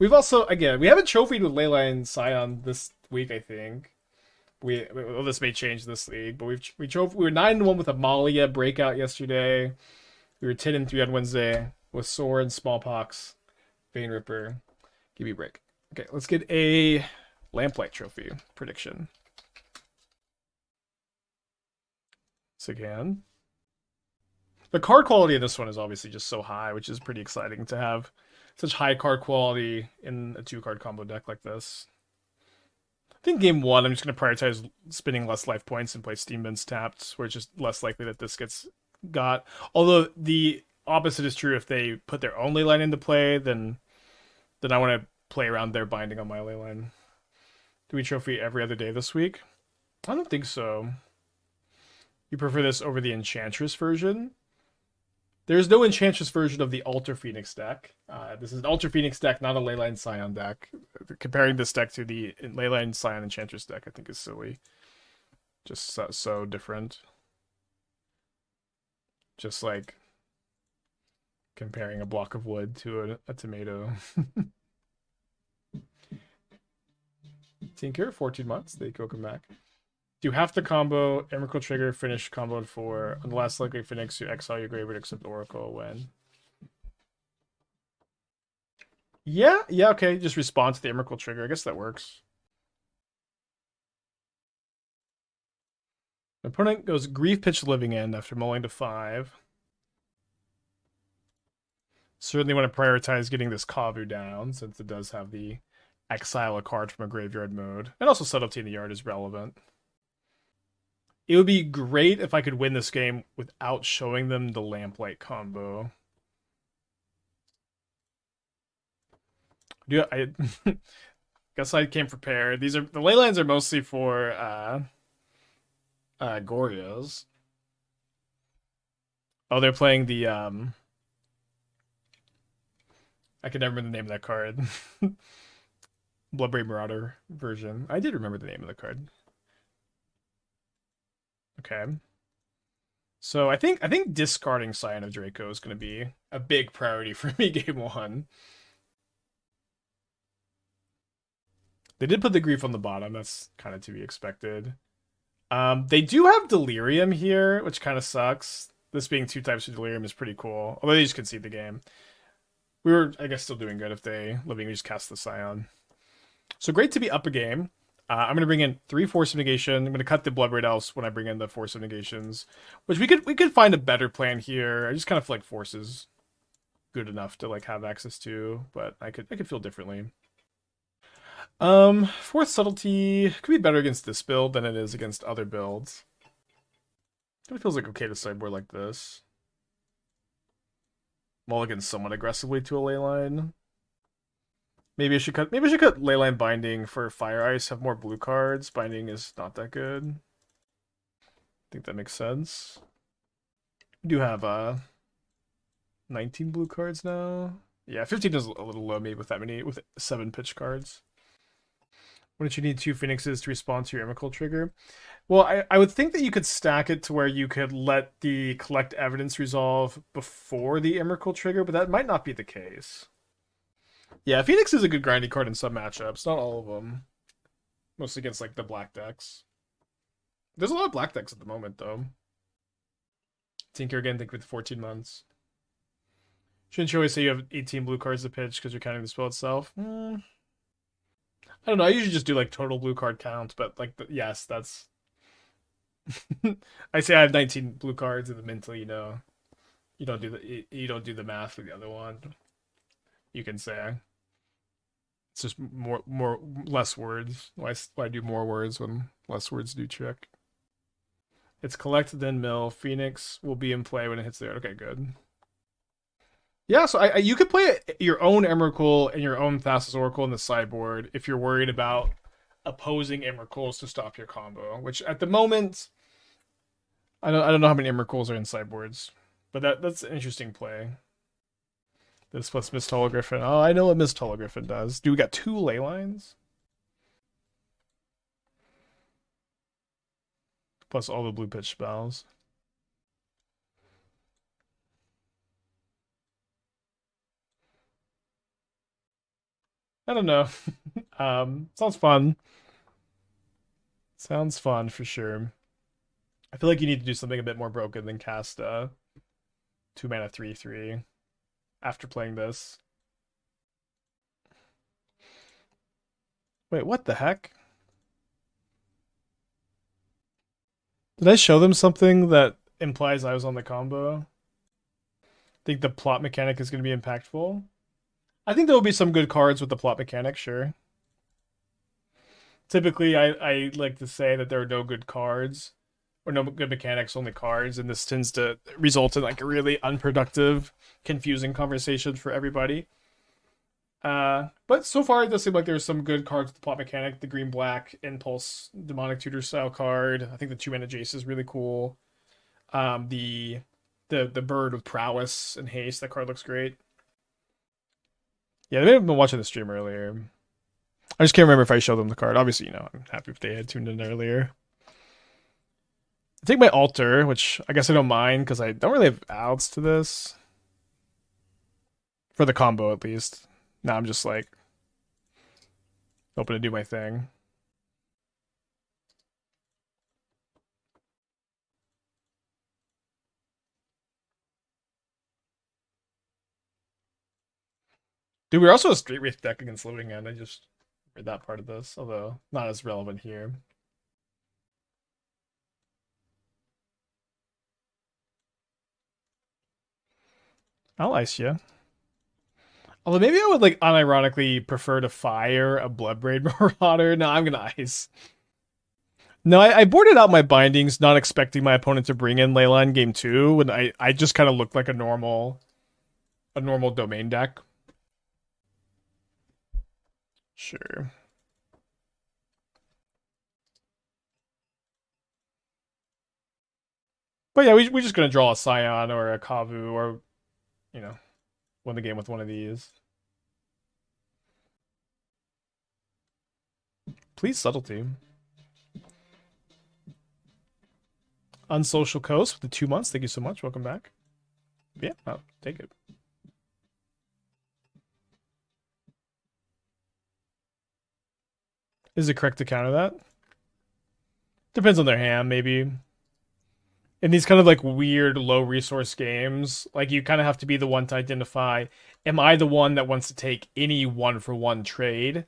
We've also, again, we haven't trophied with Leyline Scion this week, I think. Well, this may change this league, but we were 9-1 with Amalia breakout yesterday. We were 10-3 on Wednesday with Sword, Smallpox, Vein Ripper. Give me a break. Okay, let's get a Lamplight trophy prediction. Again, the card quality of this one is obviously just so high, which is pretty exciting to have such high card quality in a 2-card combo deck like this. I think game 1, I'm just going to prioritize spending less life points and play Steam Bins tapped, where it's just less likely that this gets got. Although the opposite is true. If they put their own Leyline into play, then I want to play around their binding on my Leyline. Do we trophy every other day this week? I don't think so. You prefer this over the Enchantress version? There's no Enchantress version of the Altar Phoenix deck. This is an Altar Phoenix deck, not a Leyline Scion deck. Comparing this deck to the Leyline Scion Enchantress deck, I think is silly. Just so different. Just like comparing a block of wood to a tomato. Tinker, 14 months. Thank you, welcome back. Do have to combo Emrakul Trigger, finish combo 4. On the last likely Phoenix, you exile your graveyard except Oracle when. Yeah, okay. Just respond to the Emrakul Trigger. I guess that works. My opponent goes Grief Pitch Living End after mulling to 5. Certainly want to prioritize getting this Kavu down, since it does have the exile a card from a graveyard mode. And also Subtlety in the yard is relevant. It would be great if I could win this game without showing them the Lamplight combo. I guess I came prepared. The Leylines are mostly for Gorios. Oh, they're playing the I can never remember the name of that card. Bloodbraid Marauder version. I did remember the name of the card. Okay. So I think discarding Scion of Draco is going to be a big priority for me game 1. They did put the Grief on the bottom. That's kind of to be expected. They do have Delirium here, which kind of sucks. This being 2 types of Delirium is pretty cool. Although they just concede the game. We were, I guess, still doing good if they living just cast the Scion. So great to be up a game. I'm going to bring in 3 Force of Negation. I'm going to cut the Bloodbraid Elves when I bring in the Force of Negations. Which we could find a better plan here. I just kind of feel like Force is good enough to like have access to. But I could feel differently. Fourth Subtlety could be better against this build than it is against other builds. It feels like okay to sideboard like this. Mulligan somewhat aggressively to a Leyline. Maybe I should cut Leyline Binding for Fire Ice, have more blue cards. Binding is not that good. I think that makes sense. We do have 19 blue cards now. Yeah, 15 is a little low maybe with 7 pitch cards. Wouldn't you need 2 Phoenixes to respond to your Emrakul trigger? Well, I would think that you could stack it to where you could let the Collect Evidence resolve before the Emrakul trigger, but that might not be the case. Yeah, Phoenix is a good grinding card in some matchups, not all of them. Mostly against like the black decks. There's a lot of black decks at the moment, though. Tinker again, think with 14 months. Shouldn't you always say you have 18 blue cards to pitch because you're counting the spell itself? I don't know. I usually just do like total blue card count, but like yes, that's. I say I have 19 blue cards, and then mentally, you don't do the math for the other one. You can say it's just less words. Why do more words when less words do trick? It's collect then mill. Phoenix will be in play when it hits there. Okay, good. Yeah, so you could play your own Emrakul and your own Thassa's Oracle in the sideboard if you're worried about opposing Emrakuls to stop your combo. Which at the moment, I don't know how many Emrakuls are in sideboards, but that's an interesting play. This plus Mist Hologriffin. Oh, I know what Mist Hologriffin does. Do we got 2 Leylines? Plus all the blue pitch spells. I don't know. Sounds fun. Sounds fun for sure. I feel like you need to do something a bit more broken than cast 2 mana 3/3 after playing this. Wait, what the heck? Did I show them something that implies I was on the combo? Think the plot mechanic is going to be impactful? I think there will be some good cards with the plot mechanic, sure. Typically, I like to say that there are no good cards, or no good mechanics, only cards, and this tends to result in like a really unproductive, confusing conversation for everybody. But so far it does seem like there's some good cards with the plot mechanic. The green black impulse demonic tutor style card. I think the 2-mana Jace is really cool. The bird with prowess and haste, that card looks great. Yeah, they may have been watching the stream earlier. I just can't remember if I showed them the card. Obviously, I'm happy if they had tuned in earlier. I take my altar, which I guess I don't mind because I don't really have outs to this. For the combo, at least. Now I'm just like hoping to do my thing. Dude, we're also a Street Wraith deck against Living End. I just read that part of this, although not as relevant here. I'll ice you. Although maybe I would like unironically prefer to fire a Bloodbraid Marauder. No, I'm gonna ice. No, I boarded out my bindings, not expecting my opponent to bring in Leyline game 2, and I just kind of looked like a normal domain deck. Sure. But yeah, we're just gonna draw a Scion or a Kavu or, win the game with one of these. Please, Subtlety. Unsocial Coast with the 2 months. Thank you so much. Welcome back. Yeah, I'll take it. Is it correct to counter that? Depends on their hand, maybe. In these kind of like weird low resource games, like you kind of have to be the one to identify, am I the one that wants to take any 1-for-1 trade?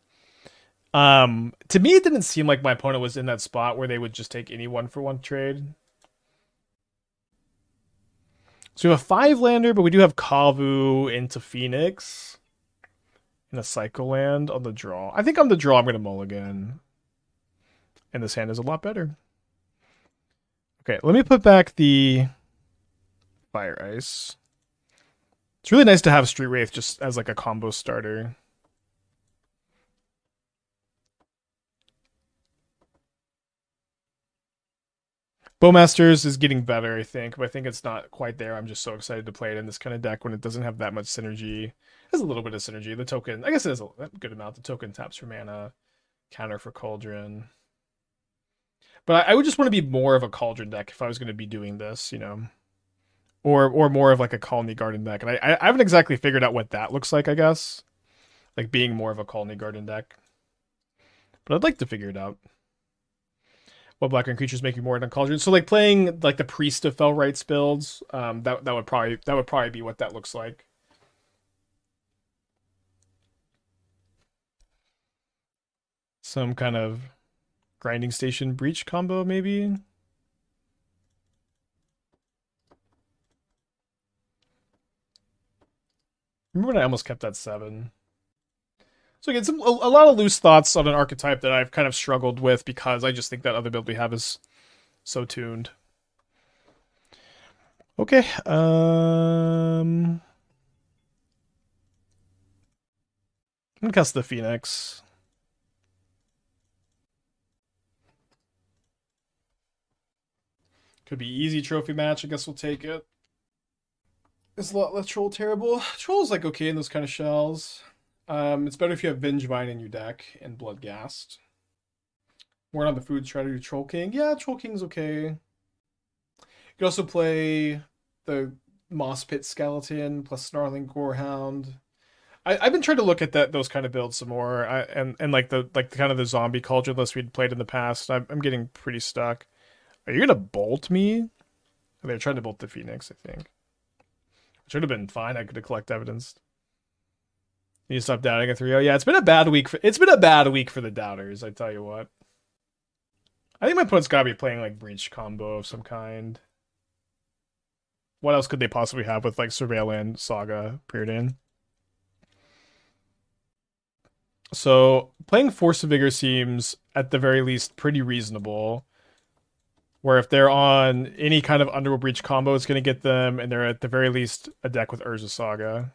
To me, it didn't seem like my opponent was in that spot where they would just take any 1-for-1 trade. So we have a 5-lander, but we do have Kavu into Phoenix. And a Cycle Land on the draw. I think on the draw I'm going to mulligan. And this hand is a lot better. Okay, let me put back the Fire Ice. It's really nice to have Street Wraith just as like a combo starter. Bowmasters is getting better, I think, but I think it's not quite there. I'm just so excited to play it in this kind of deck when it doesn't have that much synergy. It has a little bit of synergy. The token, I guess it has a good amount. The token taps for mana, counter for Cauldron. But I would just want to be more of a Cauldron deck if I was going to be doing this, or more of like a Colony Garden deck. And I haven't exactly figured out what that looks like, I guess. Like being more of a Colony Garden deck. But I'd like to figure it out. What black and creatures make you more than Cauldron? So like playing like the Priest of Fell Rites builds, that would probably be what that looks like. Some kind of Grinding Station Breach combo, maybe. Remember when I almost kept that 7? So again, a lot of loose thoughts on an archetype that I've kind of struggled with because I just think that other build we have is so tuned. Okay. I'm gonna cast the Phoenix. Could be easy trophy match. I guess we'll take it. It's a lot less troll terrible. Troll's like okay in those kind of shells. It's better if you have Vengevine in your deck and Bloodghast. More on the food strategy, Troll King. Yeah, Troll King's okay. You could also play the Moss Pit Skeleton plus Snarling Gorehound. I've been trying to look at those kind of builds some more. And like the kind of the zombie Cauldron list we'd played in the past. I'm getting pretty stuck. Are you gonna bolt me? They're trying to bolt the Phoenix, I think. Should have been fine. I could have collected evidence. You stop doubting a 3-0. Yeah, it's been a bad week for the doubters, I tell you what. I think my opponent's gotta be playing like Breach combo of some kind. What else could they possibly have with like Surveillant, Saga, Preordain? So playing Force of Vigor seems at the very least pretty reasonable. Where if they're on any kind of Underworld Breach combo, it's going to get them, and they're at the very least a deck with Urza Saga.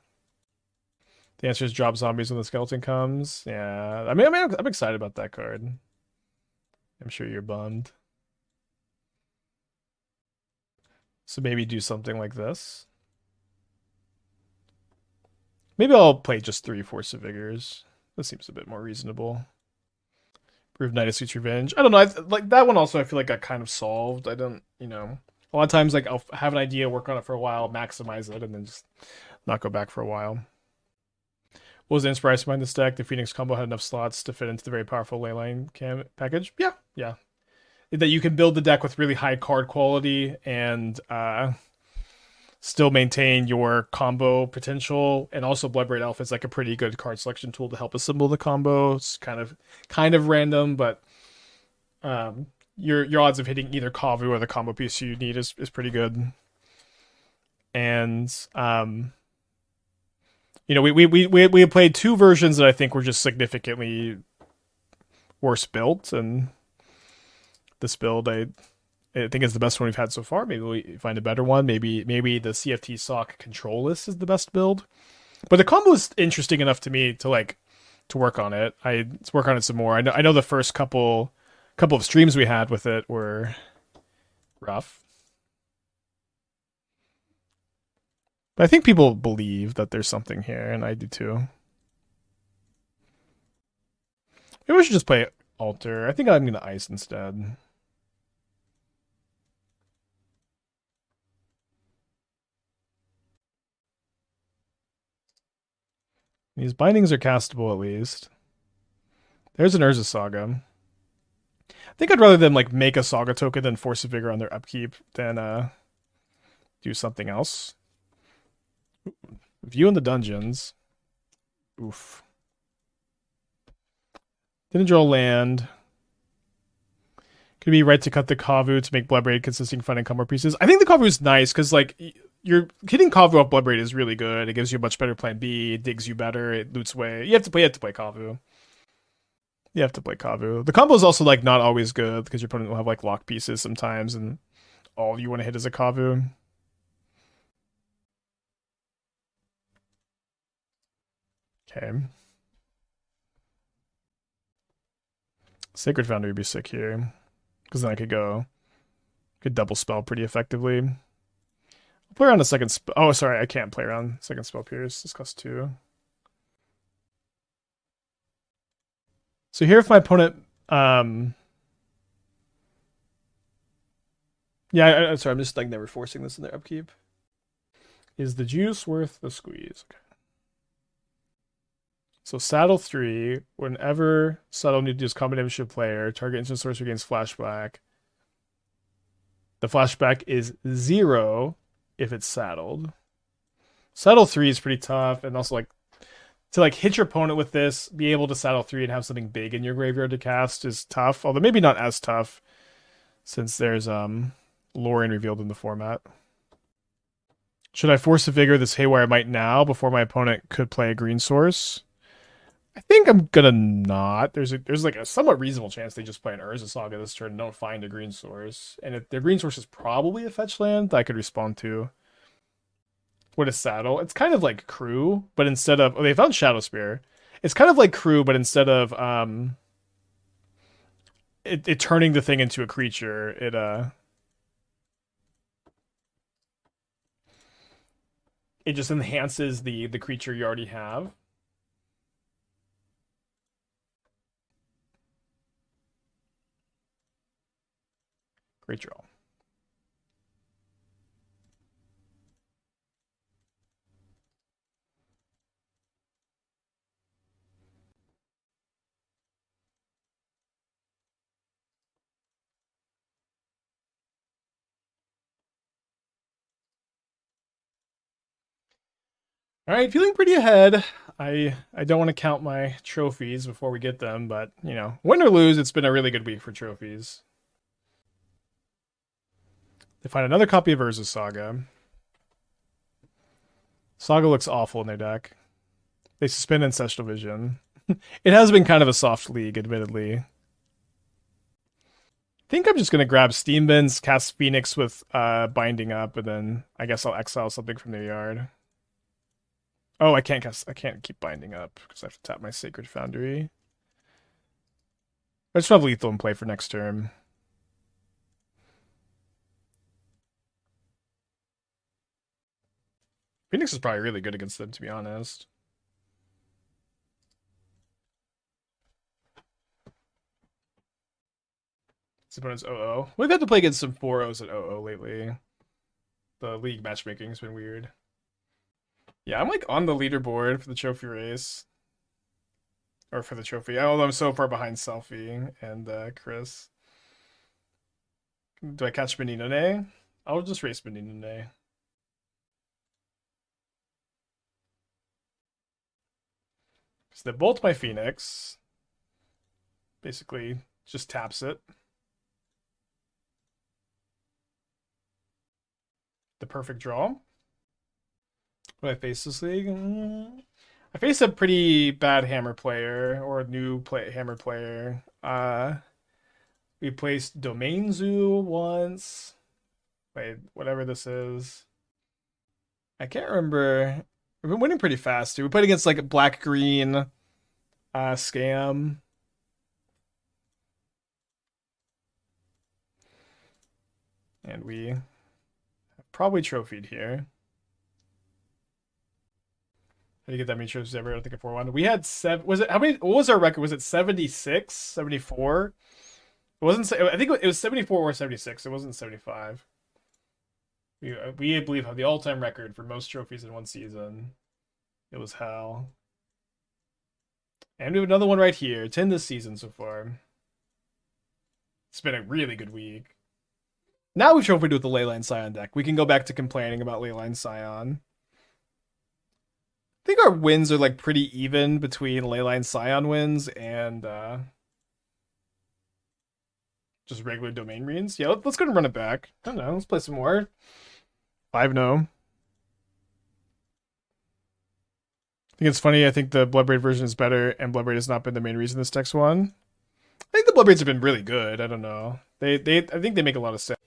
The answer is drop zombies when the skeleton comes. Yeah, I mean, I'm excited about that card. I'm sure you're bummed. So maybe do something like this. Maybe I'll play just 3 Force of Vigors. That seems a bit more reasonable. Prove Knight of Sweet's Revenge. I don't know. Like that one also, I feel like got kind of solved. I don't, a lot of times like I'll have an idea, work on it for a while, maximize it, and then just not go back for a while. What was the inspiration behind this deck? The Phoenix combo had enough slots to fit into the very powerful Leyline package. Yeah. That you can build the deck with really high card quality and still maintain your combo potential. And also Bloodbraid Elf is like a pretty good card selection tool to help assemble the combo. It's kind of random, but your odds of hitting either Kavu or the combo piece you need is pretty good. And we have played 2 versions that I think were just significantly worse built, and this build I think is the best one we've had so far. Maybe we find a better one. Maybe the CFT Sock Control List is the best build. But the combo is interesting enough to me to work on it. Let's work on it some more. I know the first couple of streams we had with it were rough. But I think people believe that there's something here, and I do too. Maybe we should just play Altar. I think I'm going to Ice instead. These bindings are castable at least. There's an Urza Saga. I think I'd rather them make a Saga token than Force of Vigor on their upkeep than do something else. View in the dungeons. Oof. Didn't draw land. Could be right to cut the Kavu to make Bloodbraid consisting of fun and combo pieces. I think the Kavu is nice because you're hitting Kavu off Bloodbraid is really good. It gives you a much better plan B. It digs you better. It loots away. You have to play Kavu. You have to play Kavu. The combo is also not always good because your opponent will have lock pieces sometimes, and all you want to hit is a Kavu. Okay. Sacred Foundry would be sick here. Because then I could double spell pretty effectively. I'll play around a second spell. Oh, sorry, I can't play around second spell pierce. This costs 2. So here if my opponent yeah, sorry, I'm just never forcing this in their upkeep. Is the juice worth the squeeze? Okay. So saddle 3, whenever saddle need to use combination player, target instant sorcerer gains flashback. The flashback is 0 if it's saddled. Saddle 3 is pretty tough, and also to hit your opponent with this, be able to saddle 3 and have something big in your graveyard to cast is tough, although maybe not as tough since there's Lrien Revealed in the format. Should I Force of Vigor this Haywire Might now before my opponent could play a green source? I think I'm gonna not. There's a somewhat reasonable chance they just play an Urza Saga this turn and don't find a green source. And if their green source is probably a fetch land that I could respond to. What is saddle? It's kind of like Crew, but instead of they found Shadow Spear. It's kind of like Crew, but instead of it turning the thing into a creature, it just enhances the creature you already have. Great draw. All right, feeling pretty ahead. I don't want to count my trophies before we get them, but win or lose, it's been a really good week for trophies. They find another copy of Urza Saga. Saga looks awful in their deck. They suspend Ancestral Vision. It has been kind of a soft league, admittedly. I think I'm just going to grab Steam Bins, cast Phoenix with Binding up, and then I guess I'll exile something from their yard. Oh, I can't cast. I can't keep binding up because I have to tap my Sacred Foundry. I just have lethal in play for next turn. Phoenix is probably really good against them, to be honest. His opponent's 0-0. We've had to play against some 4-0s at 0-0 lately. The league matchmaking has been weird. Yeah, I'm like on the leaderboard for the trophy race. Or for the trophy. Although I'm so far behind Selfie and Chris. Do I catch Meninone? I'll just race Meninone. So they bolt my Phoenix. Basically, just taps it. The perfect draw. What do I face this league? I face a pretty bad hammer player or a new hammer player. We placed Domain Zoo once. Wait, whatever this is. I can't remember. We've been winning pretty fast too. We played against like black green scam. And we have probably trophied here. How do you get that many trophies ever? I don't think a 4-1. We had 7. Was it how many? What was our record? Was it 76? 74? It wasn't. I think it was 74 or 76. It wasn't 75. We I believe have the all-time record for most trophies in one season. It was Hal. And we have another one right here. 10 this season so far. It's been a really good week. Now we've trophied with the Leyline Scion deck. We can go back to complaining about Leyline Scion. I think our wins are like pretty even between Leyline Scion wins and just regular domain reads. Yeah, let's go and run it back. I don't know. Let's play some more. 5-0. I think it's funny. I think the Bloodbraid version is better, and Bloodbraid has not been the main reason this deck's won. I think the Bloodbraids have been really good. I don't know. I think they make a lot of sense.